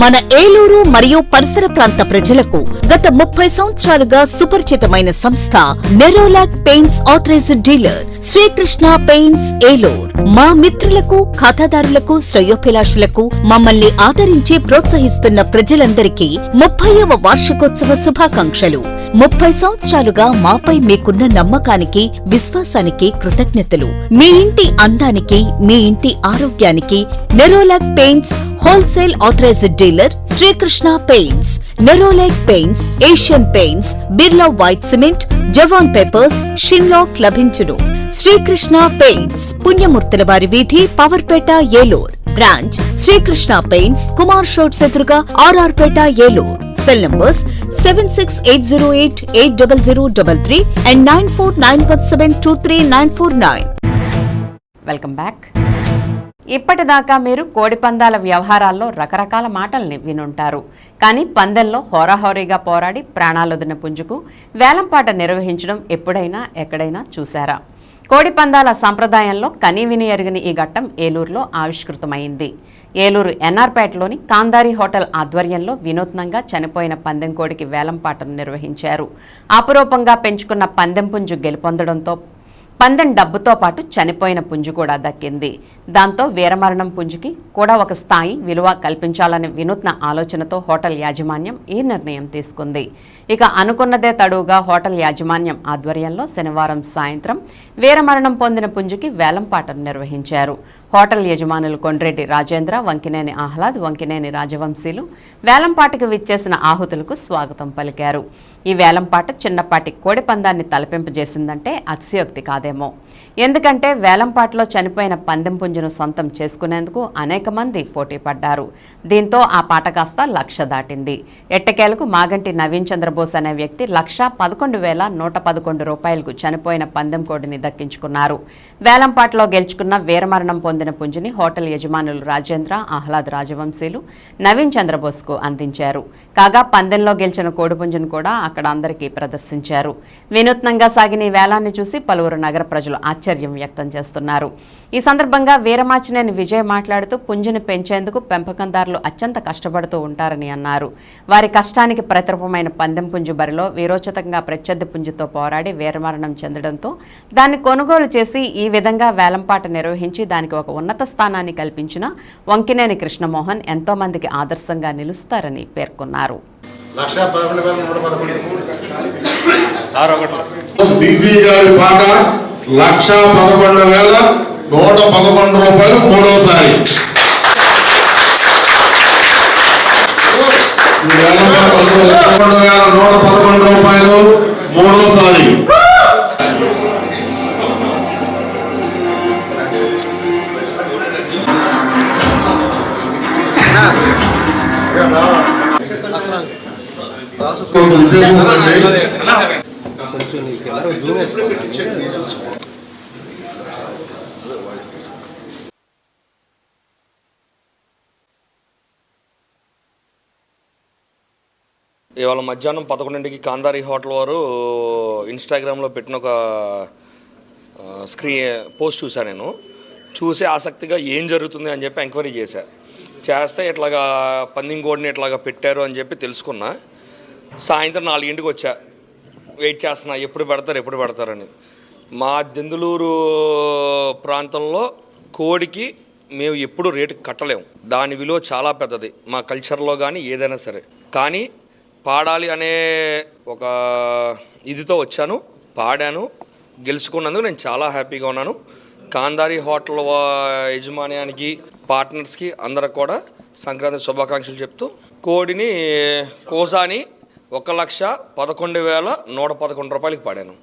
మన ఏలూరు మరియు పరిసర ప్రాంత ప్రజలకు గత 30 సంవత్సరాలుగా సుపరిచితమైన సంస్థ Nerolac paints authorised dealer Srikrishna paints Eluru. మా మిత్రులకు, ఖాతాదారులకు, శ్రేయోభిలాషులకు మమ్మల్ని ఆదరించి ప్రోత్సహిస్తున్న ప్రజలందరికీ 30వ వార్షికోత్సవ శుభాకాంక్షలు. 30 సంవత్సరాలుగా మాపై మీకున్న నమ్మకానికి, విశ్వాసానికి కృతజ్ఞతలు. మీ ఇంటి అందానికి, మీ ఇంటి ఆరోగ్యానికి Nerolac paints wholesale authorised dealer Srikrishna paints. Nerolac paints, Asian paints, Birla white cement, Jawan papers, షిన్లాక్ లభించును. శ్రీకృష్ణ పెయింట్స్, పుణ్యమూర్తుల వారి వీధి, పవర్పేట, ఏలూరు. బ్రాంచ్ శ్రీకృష్ణ పెయింట్స్, కుమార్ షోట్స్ ఎదురుగా, RR Peta, Eluru. Cell numbers 7680880033 and 9491723949. Welcome back. ఇప్పటిదాకా మీరు కోడిపందాల వ్యవహారాల్లో రకరకాల మాటల్ని వినుంటారు. కానీ పందెంలో హోరాహోరీగా పోరాడి ప్రాణాలొదిన పుంజుకు వేలంపాట నిర్వహించడం ఎప్పుడైనా ఎక్కడైనా చూశారా? కోడిపందాల సంప్రదాయంలో కనీవిని ఎరుగని ఈ ఘట్టం ఏలూరులో ఆవిష్కృతమైంది. ఏలూరు ఎన్ఆర్పేటలోని కాందారి హోటల్ ఆధ్వర్యంలో వినూత్నంగా చనిపోయిన పందెం కోడికి వేలంపాటను నిర్వహించారు. అపురూపంగా పెంచుకున్న పందెం పుంజు గెలుపొందడంతో పందెం డబ్బుతో పాటు చనిపోయిన పుంజు కూడా దక్కింది. దాంతో వీరమరణం పుంజుకి కూడా ఒక స్థాయి, విలువ కల్పించాలనే వినూత్న ఆలోచనతో హోటల్ యాజమాన్యం ఈ నిర్ణయం తీసుకుంది. ఇక అనుకున్నదే తడువుగా హోటల్ యాజమాన్యం ఆధ్వర్యంలో శనివారం సాయంత్రం వీరమరణం పొందిన పుంజుకి వేలంపాటను నిర్వహించారు. హోటల్ యజమానులు కొండ్రెడ్డి రాజేంద్ర, వంకినేని ఆహ్లాద్, వంకినేని రాజవంశీలు వేలంపాటకు విచ్చేసిన ఆహుతులకు స్వాగతం పలికారు. ఈ వేలంపాట చిన్నపాటి కోడి పందాన్ని తలపింపజేసిందంటే అతిశయోక్తి కాదేమో. ఎందుకంటే వేలంపాటలో చనిపోయిన పందెం పుంజును సొంతం చేసుకునేందుకు అనేక మంది పోటీ పడ్డారు. దీంతో ఆ పాట కాస్త 1,00,000 దాటింది. ఎట్టకేలకు మాగంటి నవీన్ చంద్రబోస్ అనే వ్యక్తి 1,11,111 రూపాయలకు చనిపోయిన పందెం కోడిని దక్కించుకున్నారు. వేలంపాటలో గెలుచుకున్న వీరమరణం పొందిన పుంజుని హోటల్ యజమానులు రాజేంద్ర, ఆహ్లాద్, రాజవంశీలు నవీన్ చంద్రబోస్కు అందించారు. కాగా పందెంలో గెలిచిన కోడిపుంజును కూడా అక్కడ అందరికీ ప్రదర్శించారు. వినూత్నంగా సాగిన ఈ వేలాన్ని చూసి పలువురు నగర ప్రజలు ఆశ్చర్యం వ్యక్తం చేస్తున్నారు. ఈ సందర్భంగా వీరమాచినేని విజయ్ మాట్లాడుతూ పుంజుని పెంచేందుకు పెంపకందారులు అత్యంత కష్టపడుతూ ఉంటారని అన్నారు. వారి కష్టానికి ప్రతిరూపమైన పందెం పుంజు బరిలో వీరోచితంగా ప్రత్యర్థి పుంజుతో పోరాడి వీరమరణం చెందడంతో దాన్ని కొనుగోలు చేసి ఈ విధంగా వేలంపాట నిర్వహించి దానికి ఒక ఉన్నత స్థానాన్ని కల్పించిన వంకినేని కృష్ణమోహన్ ఎంతో మందికి ఆదర్శంగా నిలుస్తారని పేర్కొన్నారు. డీసీ గారి పాట 1,11,111 రూపాయలు మూడోసారి. 1,11,111 రూపాయలు మూడోసారి. ఇవాళ మధ్యాహ్నం 11కి కాందారి హోటల్ వారు ఇన్స్టాగ్రామ్లో పెట్టిన ఒక పోస్ట్ చూశాను. నేను చూసి ఆసక్తిగా ఏం జరుగుతుంది అని చెప్పి ఎంక్వైరీ చేస్తే ఇట్లాగా పందెం కోడిని ఇట్లాగా పెట్టారు అని చెప్పి తెలుసుకున్నా. సాయంత్రం 4ంటికి వచ్చా, వెయిట్ చేస్తున్నా ఎప్పుడు పెడతారని. మా దెందులూరు ప్రాంతంలో కోడికి మేము ఎప్పుడు రేటు కట్టలేము. దాని విలువ చాలా పెద్దది మా కల్చర్లో కానీ ఏదైనా సరే. కానీ పాడాలి అనే ఒక ఇదితో వచ్చాను, పాడాను, గెలుచుకున్నందుకు నేను చాలా హ్యాపీగా ఉన్నాను. కాందారి హోటల్ యజమాన్యానికి, పార్ట్నర్స్కి అందరికి కూడా సంక్రాంతి శుభాకాంక్షలు చెప్తూ కోడిని కోసాని 1,11,111 రూపాయలకి పాడాను.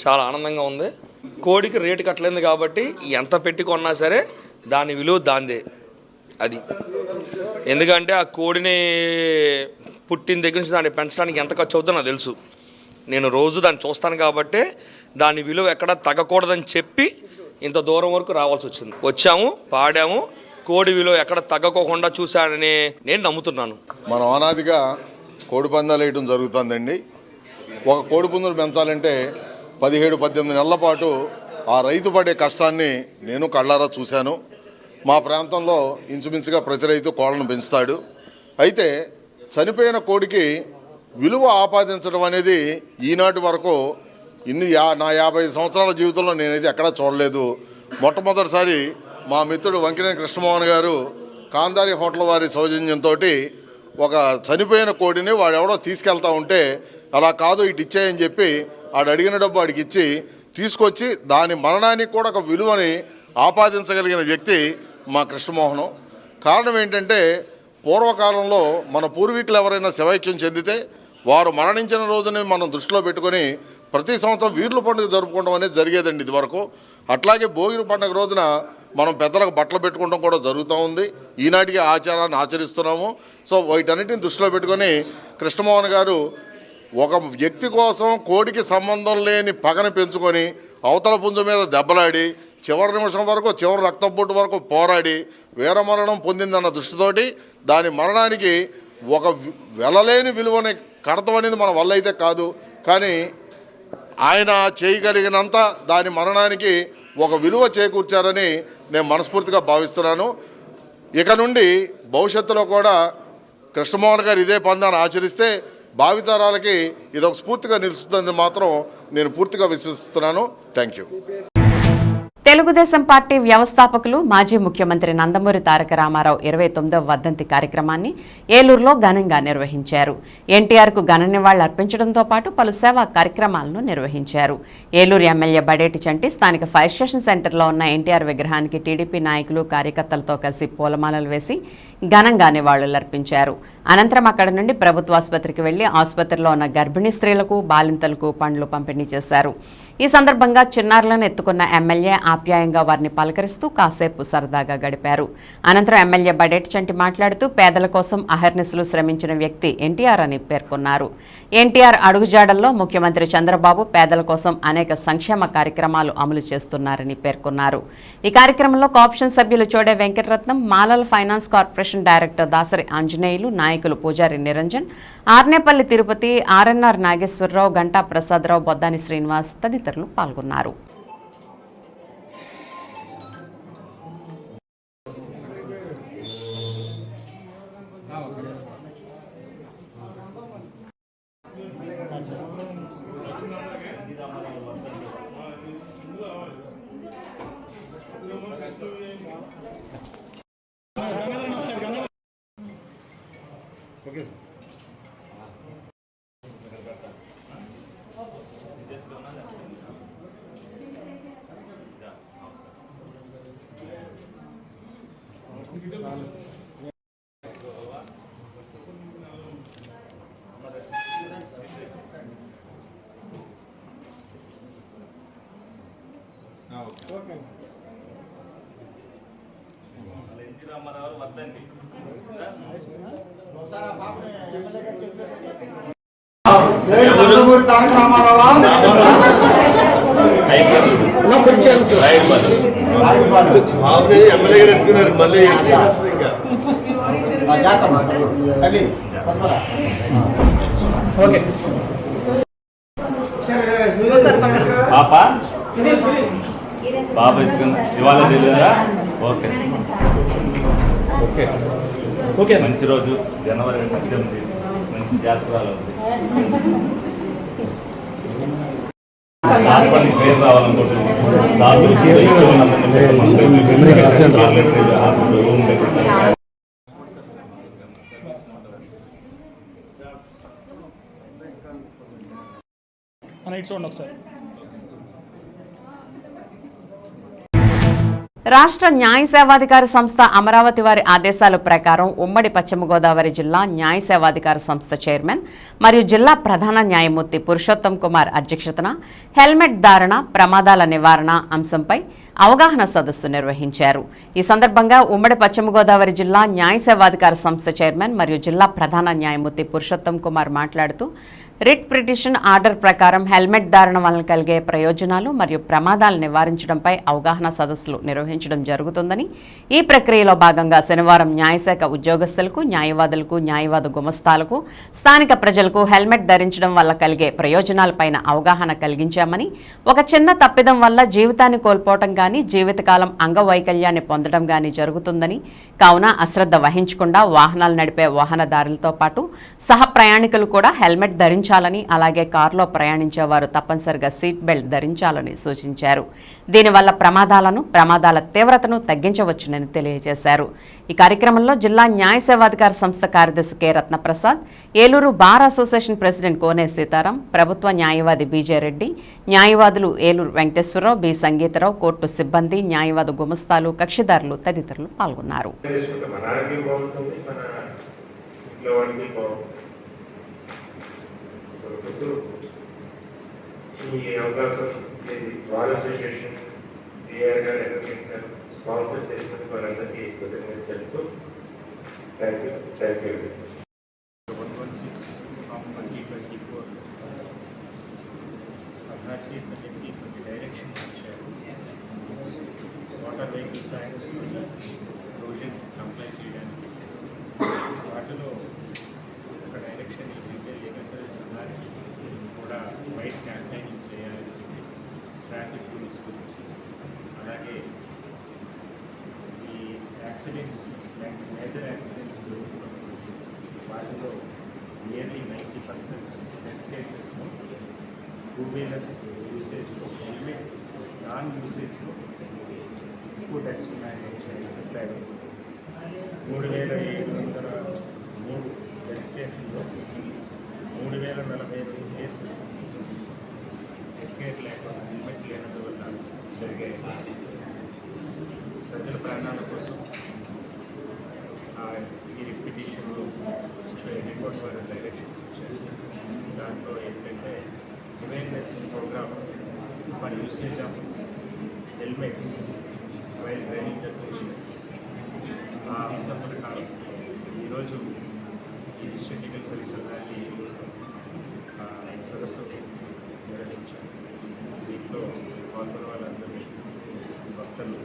చాలా ఆనందంగా ఉంది. కోడికి రేటు కట్టలేదు కాబట్టి ఎంత పెట్టి కొన్నా సరే దాని విలువ దాందే. అది ఎందుకంటే ఆ కోడిని పుట్టిన దగ్గర నుంచి దాన్ని పెంచడానికి ఎంత ఖర్చు అవుతుందో నాకు తెలుసు. నేను రోజు దాన్ని చూస్తాను కాబట్టి దాని విలువ ఎక్కడ తగ్గకూడదని చెప్పి ఇంత దూరం వరకు రావాల్సి వచ్చింది. వచ్చాము, పాడాము, కోడి విలువ ఎక్కడ తగ్గకోకుండా చూశాడని నేను నమ్ముతున్నాను. మనం అనాదిగా కోడి పందాలు వేయడం జరుగుతుందండి. ఒక కోడి పుంజును పెంచాలంటే 17-18 నెలల పాటు ఆ రైతు పడే కష్టాన్ని నేను కళ్ళారా చూశాను. మా ప్రాంతంలో ఇంచుమించుగా ప్రతి రైతు కోళ్ళను పెంచుతాడు. అయితే చనిపోయిన కోడికి విలువ ఆపాదించడం అనేది ఈనాటి వరకు నా 50 సంవత్సరాల జీవితంలో నేనైతే ఎక్కడా చూడలేదు. మొట్టమొదటిసారి మా మిత్రుడు వంకినేని కృష్ణమోహన్ గారు కాందారి హోటల్ వారి సౌజన్యంతో ఒక చనిపోయిన కోడిని వాడెవడో తీసుకెళ్తా ఉంటే అలా కాదు ఇటు ఇచ్చేయని చెప్పి ఆడు అడిగిన డబ్బు వాడికి ఇచ్చి తీసుకొచ్చి దాని మరణానికి కూడా ఒక విలువని ఆపాదించగలిగిన వ్యక్తి మా కృష్ణమోహనం. కారణం ఏంటంటే పూర్వకాలంలో మన పూర్వీకులు ఎవరైనా శివైక్యం చెందితే వారు మరణించిన రోజుని మనం దృష్టిలో పెట్టుకొని ప్రతి సంవత్సరం వీర్ల పండుగ జరుపుకోవడం అనేది జరిగేదండి ఇదివరకు. అట్లాగే భోగి పండుగ రోజున మనం పెద్దలకు బట్టలు పెట్టుకోవడం కూడా జరుగుతూ ఉంది. ఈనాటికి ఆచారాన్ని ఆచరిస్తున్నాము. సో వీటన్నిటిని దృష్టిలో పెట్టుకొని కృష్ణమోహన్ గారు ఒక వ్యక్తి కోసం కోడికి సంబంధం లేని పగని పెంచుకొని అవతల పుంజు మీద దెబ్బలాడి చివరి నిమిషం వరకు చివరి రక్తపోటు వరకు పోరాడి వీరమరణం పొందిందన్న దృష్టితోటి దాని మరణానికి ఒక వెలలేని విలువని కడతం అనేది మన వల్ల అయితే కాదు, కానీ ఆయన చేయగలిగినంత దాని మరణానికి ఒక విలువ చేకూర్చారని నేను మనస్ఫూర్తిగా భావిస్తున్నాను. ఇక నుండి భవిష్యత్తులో కూడా కృష్ణమోహన్ గారు ఇదే పందాన్ని ఆచరిస్తే భావితరాలకి ఇదొక స్ఫూర్తిగా నిలుస్తుందని మాత్రం నేను పూర్తిగా విశ్వసిస్తున్నాను. Thank you. తెలుగుదేశం పార్టీ వ్యవస్థాపకులు మాజీ ముఖ్యమంత్రి నందమూరి తారక రామారావు 29వ వర్ధంతి కార్యక్రమాన్ని ఏలూరులో ఘనంగా నిర్వహించారు. ఎన్టీఆర్కు ఘన నివాళులు అర్పించడంతో పాటు పలు సేవా కార్యక్రమాలను నిర్వహించారు. ఏలూరు ఎమ్మెల్యే బడేటి చంటి స్థానిక ఫైర్ స్టేషన్ సెంటర్లో ఉన్న ఎన్టీఆర్ విగ్రహానికి టీడీపీ నాయకులు కార్యకర్తలతో కలిసి పూలమాలలు వేసి ఘనంగా నివాళులర్పించారు. అనంతరం అక్కడి నుండి ప్రభుత్వ ఆసుపత్రికి వెళ్లి ఆసుపత్రిలో ఉన్న గర్భిణీ స్త్రీలకు బాలింతలకు పండ్లు పంపిణీ చేశారు. ఈ సందర్భంగా చిన్నారులను ఎత్తుకున్న ఎమ్మెల్యే ఆప్యాయంగా వారిని పలకరిస్తూ కాసేపు సరదాగా గడిపారు. అనంతరం ఎమ్మెల్యే బడేటి చంటి మాట్లాడుతూ పేదల కోసం అహర్నిశలు శ్రమించిన వ్యక్తి ఎన్టీఆర్ అని పేర్కొన్నారు. ఎన్టీఆర్ అడుగుజాడల్లో ముఖ్యమంత్రి చంద్రబాబు పేదల కోసం అనేక సంక్షేమ కార్యక్రమాలు అమలు చేస్తున్నారని పేర్కొన్నారు. ఈ కార్యక్రమంలో కోఆప్షన్ సభ్యులు చోడే వెంకటరత్నం, మాలల finance corporation director Dasari Anjaneyulu, నాయకులు పూజారి నిరంజన్, ఆర్నేపల్లి తిరుపతి, ఆర్ఎన్ఆర్ నాగేశ్వరరావు, గంటా ప్రసాదరావు, బొద్దాని శ్రీనివాస్ తదితరులు పాల్గొన్నారు. ఎమ్మెల్యే గారు ఎత్తుకున్నారు మళ్ళీ పాప బాబు ఎత్తుకున్నా ఇవాళ తెలియదా? Okay okay okay. మంచి రోజు జనవరి 18 మంచి జాతరాలు ఉంది. పేరు రావాలనుకుంటున్నాను. రాష్ట్ర న్యాయ సేవాధికార సంస్థ అమరావతి వారి ఆదేశాల ప్రకారం ఉమ్మడి పశ్చిమ గోదావరి జిల్లా న్యాయ సేవాధికార సంస్థ చైర్మన్ మరియు జిల్లా ప్రధాన న్యాయమూర్తి పురుషోత్తం కుమార్ అధ్యక్షతన హెల్మెట్ ధారణ, ప్రమాదాల నివారణ అంశంపై అవగాహన సదస్సు నిర్వహించారు. ఈ సందర్భంగా ఉమ్మడి పశ్చిమ గోదావరి జిల్లా న్యాయ సేవాధికార సంస్థ చైర్మన్ మరియు జిల్లా ప్రధాన న్యాయమూర్తి పురుషోత్తం కుమార్ మాట్లాడుతూ రిట్ పిటిషన్ ఆర్డర్ ప్రకారం హెల్మెట్ ధారణ వలన కలిగే ప్రయోజనాలు మరియు ప్రమాదాలు నివారించడంపై అవగాహన సదస్సులు నిర్వహించడం జరుగుతుందని, ఈ ప్రక్రియలో భాగంగా శనివారం న్యాయశాఖ ఉద్యోగస్తులకు, న్యాయవాదులకు, న్యాయవాద గుమస్తాలకు, స్థానిక ప్రజలకు హెల్మెట్ ధరించడం వల్ల కలిగే ప్రయోజనాలపైన అవగాహన కలిగించామని, ఒక చిన్న తప్పిదం వల్ల జీవితాన్ని కోల్పోవటం గానీ, జీవితకాలం అంగవైకల్యాన్ని పొందడం గానీ జరుగుతుందని, కావున అశ్రద్ధ వహించకుండా వాహనాలు నడిపే వాహనదారులతో పాటు సహ ప్రయాణికులు కూడా హెల్మెట్ ధరించాలని, అలాగే కారులో ప్రయాణించేవారు తప్పనిసరిగా సీట్ బెల్ట్ ధరించాలని సూచించారు. దీనివల్ల ప్రమాదాల తీవ్రతను తగ్గించవచ్చునని తెలియజేశారు. ఈ కార్యక్రమంలో జిల్లా న్యాయ సేవాధికార సంస్థ కార్యదర్శి K Ratnaprasad, Eluru bar association president Kone Sitaram, ప్రభుత్వ న్యాయవాది బీజే రెడ్డి, న్యాయవాదులు ఏలూరు వెంకటేశ్వరరావు, బి సంగీతరావు, కోర్టు సిబ్బంది, న్యాయవాద గుమస్తాలు, కక్షిదారులు తదితరులు పాల్గొన్నారు. ఈ అవకాశం బార్ అసోసియేషన్ డిఆర్ గారు స్పాన్సర్ చేసినందుకు వారందరికీ కృతజ్ఞతలు తెలుపుతూ థ్యాంక్ యూ. 116/2024 అథారిటీస్ అన్నింటికీ కొన్ని డైరెక్షన్స్ ఇచ్చారు. Water vehicle science provisions comply చేయడానికి వాటిలో ఒక డైరెక్షన్ ఏంటంటే లీగల్ సర్వీస్ అథారిటీ కూడా వైట్ క్యాంపెయినింగ్ చేయాలని చెప్పి ట్రాఫిక్ రూల్స్ గురించి, అలాగే ఈ యాక్సిడెంట్స్ మేజర్ యాక్సిడెంట్స్ జరుగుతున్నప్పుడు వాటిలో నియర్లీ 90% డెత్ కేసెస్లో టూ వీలర్స్ యూసేజ్లో, హెల్మెట్ నాన్ యూసేజ్లో ఎక్కువ డెత్స్ ఉన్నాయని చెప్పారు. 3,703 డెత్ కేసుల్లో 3,042 కేసులు హెల్త్ కేర్ లేక హెల్మెట్ లేనందువల్ల జరిగాయి. ప్రజల ప్రాణాల కోసం ఈ రిపిటిషన్లో హైకోర్టు వారు డైరెక్షన్స్ ఇచ్చారు. దాంట్లో ఏంటంటే awareness programme for usage of helmets while driving the two wheelers, ఆ అంశం ప్రకారం ఈరోజు ఈ డిస్ట్రిక్ట్ లీగల్ సర్వీస్ అథారిటీ సదస్సు నిర్వహించారు. దీంట్లో పాల్గొన్న వాళ్ళందరూ భక్తులు,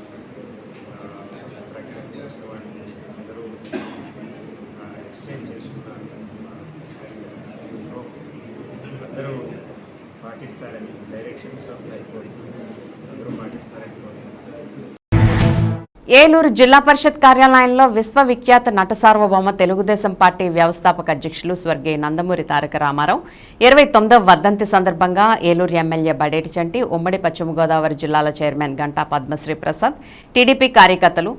ప్రకటన వాళ్ళని అందరూ ఎక్స్చేంజ్ చేసుకున్నారు. అందరూ పాటిస్తారని, డైరెక్షన్స్ ఆఫ్ హైకోర్టు అందరూ పాటిస్తారని కోరుకుంటున్నారు. ఏలూరు జిల్లా పరిషత్ కార్యాలయంలో విశ్వవిఖ్యాత నట సార్వభౌమ తెలుగుదేశం పార్టీ వ్యవస్థాపక అధ్యక్షులు స్వర్గీయ నందమూరి తారక రామారావు 29వ వర్ధంతి సందర్భంగా ఏలూరు ఎమ్మెల్యే బడేటి చంటి, ఉమ్మడి పశ్చిమ గోదావరి జిల్లాల చైర్మన్ గంటా పద్మశ్రీ ప్రసాద్, టీడీపీ కార్యకర్తలు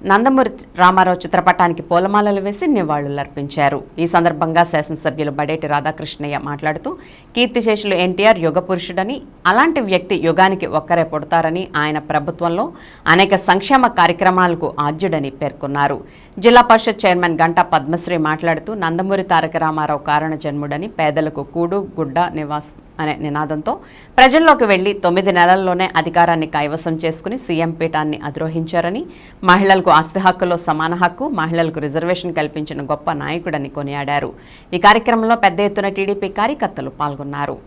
నందమూరి రామారావు చిత్రపటానికి పూలమాలలు వేసి నివాళులర్పించారు. ఈ సందర్భంగా శాసనసభ్యులు బడేటి రాధాకృష్ణయ్య మాట్లాడుతూ, కీర్తిశేషులు ఎన్టీఆర్ యుగ పురుషుడని, అలాంటి వ్యక్తి యుగానికి ఒక్కరే పుడతారని, ఆయన ప్రభుత్వంలో అనేక సంక్షేమ కార్యక్రమాలకు ఆద్యుడని పేర్కొన్నారు. జిల్లా పరిషత్ చైర్మన్ గంటా పద్మశ్రీ మాట్లాడుతూ, నందమూరి తారక రామారావు కారణ జన్ముడని, పేదలకు కూడు గుడ్డ నివాసం అనే నినాదంతో ప్రజల్లోకి వెళ్లి 9 నెలల్లోనే అధికారాన్ని కైవసం చేసుకుని సీఎం పీఠాన్ని అధిరోహించారని, మహిళలకు ఆస్తి హక్కులో సమాన హక్కు, మహిళలకు రిజర్వేషన్ కల్పించిన గొప్ప నాయకుడని కొనియాడారు. ఈ కార్యక్రమంలో పెద్ద ఎత్తున టీడీపీ కార్యకర్తలు పాల్గొన్నారు.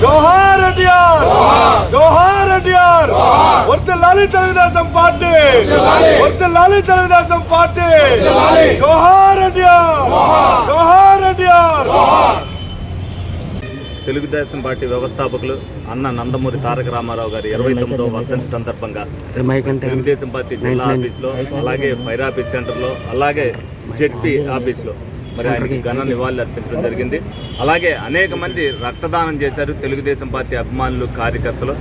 జోహార్ ఎన్టీఆర్, జోహార్ ఎన్టీఆర్, వర్ధిల్లాలి తెలుగుదేశం పార్టీ, వర్ధిల్లాలి తెలుగుదేశం పార్టీ, జోహార్ ఎన్టీఆర్, జోహార్ ఎన్టీఆర్. తెలుగుదేశం పార్టీ వ్యవస్థాపకులు అన్న నందమూరి తారక రామారావు గారి 29వ వర్ధంతి సందర్భంగా తెలుగుదేశం పార్టీ జిల్లా ఆఫీస్లో, అలాగే ఫైర్ ఆఫీస్ సెంటర్లో, అలాగే జెడ్పీ ఆఫీస్లో మరి ఆయనకి ఘన నివాళులు అర్పించడం జరిగింది. అలాగే అనేక మంది రక్తదానం చేశారు తెలుగుదేశం పార్టీ అభిమానులు, కార్యకర్తలు.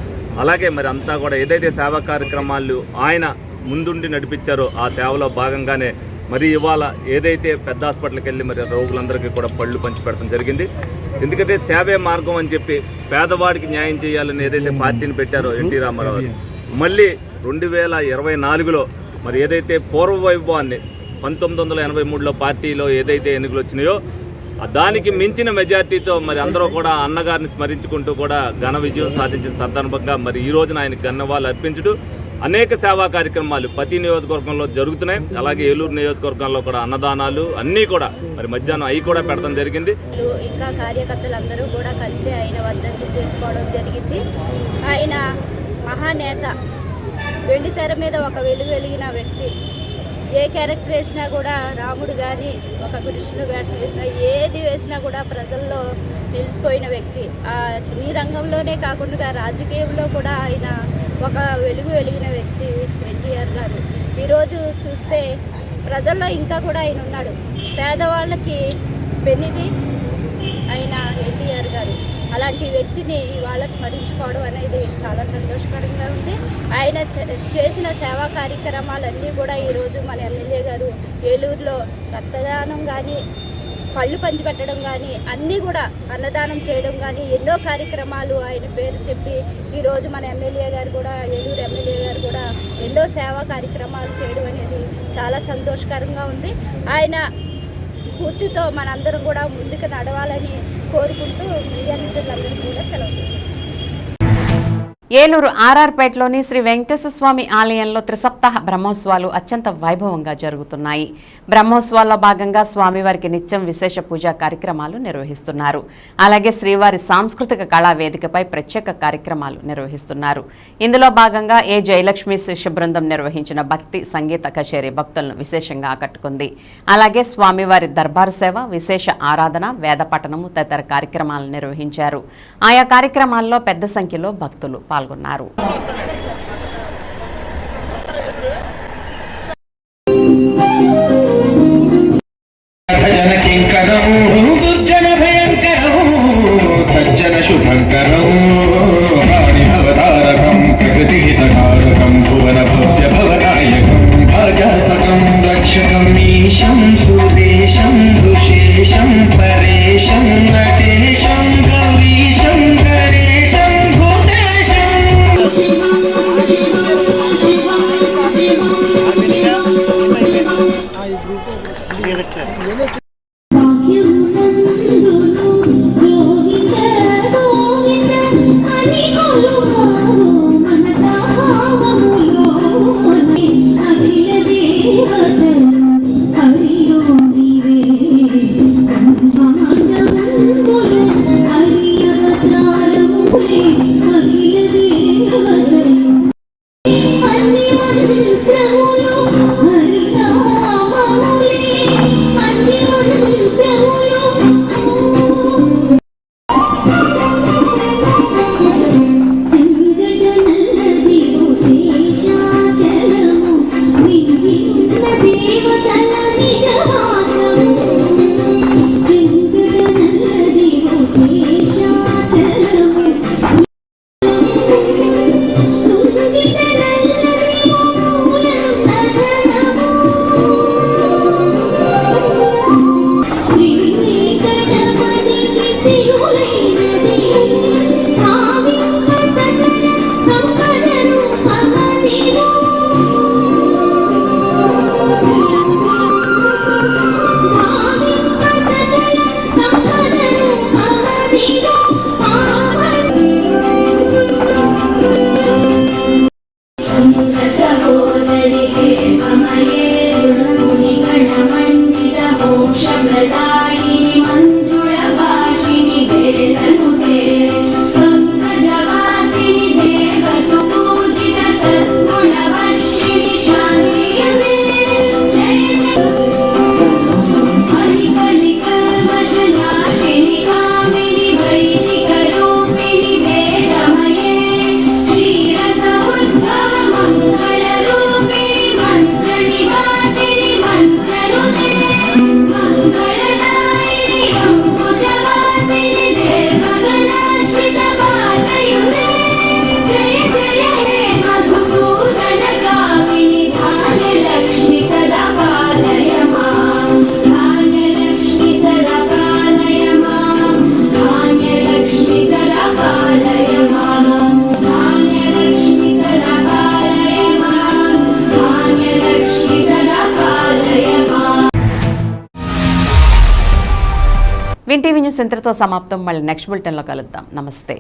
అలాగే మరి అంతా కూడా ఏదైతే సేవా కార్యక్రమాలు ఆయన ముందుండి నడిపించారో ఆ సేవలో భాగంగానే మరి ఇవాళ ఏదైతే పెద్ద హాస్పిటల్కి వెళ్ళి మరి రోగులందరికీ కూడా పళ్ళు పంచి పెడతాం జరిగింది. ఎందుకంటే సేవే మార్గం అని చెప్పి పేదవాడికి న్యాయం చేయాలని ఏదైతే పార్టీని పెట్టారో ఎన్టీ రామారావు మళ్ళీ 2024లో మరి ఏదైతే పూర్వ వైభవాన్ని 1983లో పార్టీలో ఏదైతే ఎన్నికలు వచ్చినాయో దానికి మించిన మెజార్టీతో మరి అందరూ కూడా అన్నగారిని స్మరించుకుంటూ కూడా ఘన విజయం సాధించిన సందర్భంగా మరి ఈ రోజున ఆయనకు ఘనవాళ్ళు అర్పించుతూ అనేక సేవా కార్యక్రమాలు ప్రతి నియోజకవర్గంలో జరుగుతున్నాయి. అలాగే ఏలూరు నియోజకవర్గంలో కూడా అన్నదానాలు అన్నీ కూడా మరి మధ్యాహ్నం అవి కూడా పెడతాం జరిగింది. ఇంకా కార్యకర్తలందరూ కూడా కలిసి ఆయన వర్ధంతి చేసుకోవడం జరిగింది. ఆయన మహానేత, వెండి తెర మీద ఒక వెలిగిన వ్యక్తి. ఏ క్యారెక్టర్ వేసినా కూడా రాముడు కానీ ఒక కృష్ణుడు వేషం వేసినా ఏది వేసినా కూడా ప్రజల్లో నిలిచిపోయిన వ్యక్తి. ఆ సినీ రంగంలోనే కాకుండా రాజకీయంలో కూడా ఆయన ఒక వెలిగిన వ్యక్తి ఎన్టీఆర్ గారు. ఈరోజు చూస్తే ప్రజల్లో ఇంకా కూడా ఆయన ఉన్నాడు. పేదవాళ్ళకి పెన్నిది ఆయన ఎన్టీఆర్ గారు. అలాంటి వ్యక్తిని ఇవాళ స్మరించుకోవడం అనేది చాలా సంతోషకరంగా ఉంది. ఆయన చేసిన సేవా కార్యక్రమాలన్నీ కూడా ఈరోజు మన ఎమ్మెల్యే గారు ఏలూరులో రక్తదానం కానీ, పళ్ళు పంచిపెట్టడం కానీ, అన్నీ కూడా అన్నదానం చేయడం కానీ ఎన్నో కార్యక్రమాలు ఆయన పేరు చెప్పి ఈరోజు మన ఎమ్మెల్యే గారు కూడా, ఏలూరు ఎమ్మెల్యే గారు కూడా ఎన్నో సేవా కార్యక్రమాలు చేయడం అనేది చాలా సంతోషకరంగా ఉంది. ఆయన స్ఫూర్తితో మనందరం కూడా ముందుకు నడవాలని కోరుకుంటూ మీడియా మిత్రులందరికీ కూడా సెలవు తీసుకుంటాం. ఏలూరు ఆర్ఆర్పేటలోని శ్రీ వెంకటేశ్వర స్వామి ఆలయంలో త్రిసప్తాహ బ్రహ్మోత్సవాలు అత్యంత వైభవంగా జరుగుతున్నాయి. బ్రహ్మోత్సవాల్లో భాగంగా స్వామివారికి నిత్యం విశేష పూజా కార్యక్రమాలు నిర్వహిస్తున్నారు. అలాగే శ్రీవారి సాంస్కృతిక కళా వేదికపై ప్రత్యేక కార్యక్రమాలు నిర్వహిస్తున్నారు. ఇందులో భాగంగా ఏ జయలక్ష్మి శిష్య బృందం నిర్వహించిన భక్తి సంగీత కచేరీ భక్తులను విశేషంగా ఆకట్టుకుంది. అలాగే స్వామివారి దర్బారు సేవ, విశేష ఆరాధన, వేద పఠనము తదితర కార్యక్రమాలను నిర్వహించారు. ఆయా కార్యక్రమాల్లో పెద్ద సంఖ్యలో భక్తులు పాల్గొన్నారు. క్షీరసముద్భవ మంగళ విన్ టీవీ న్యూస్ ఇంతటితో సమాప్తం. మళ్ళీ నెక్స్ట్ బులెటిన్లో కలుద్దాం. నమస్తే.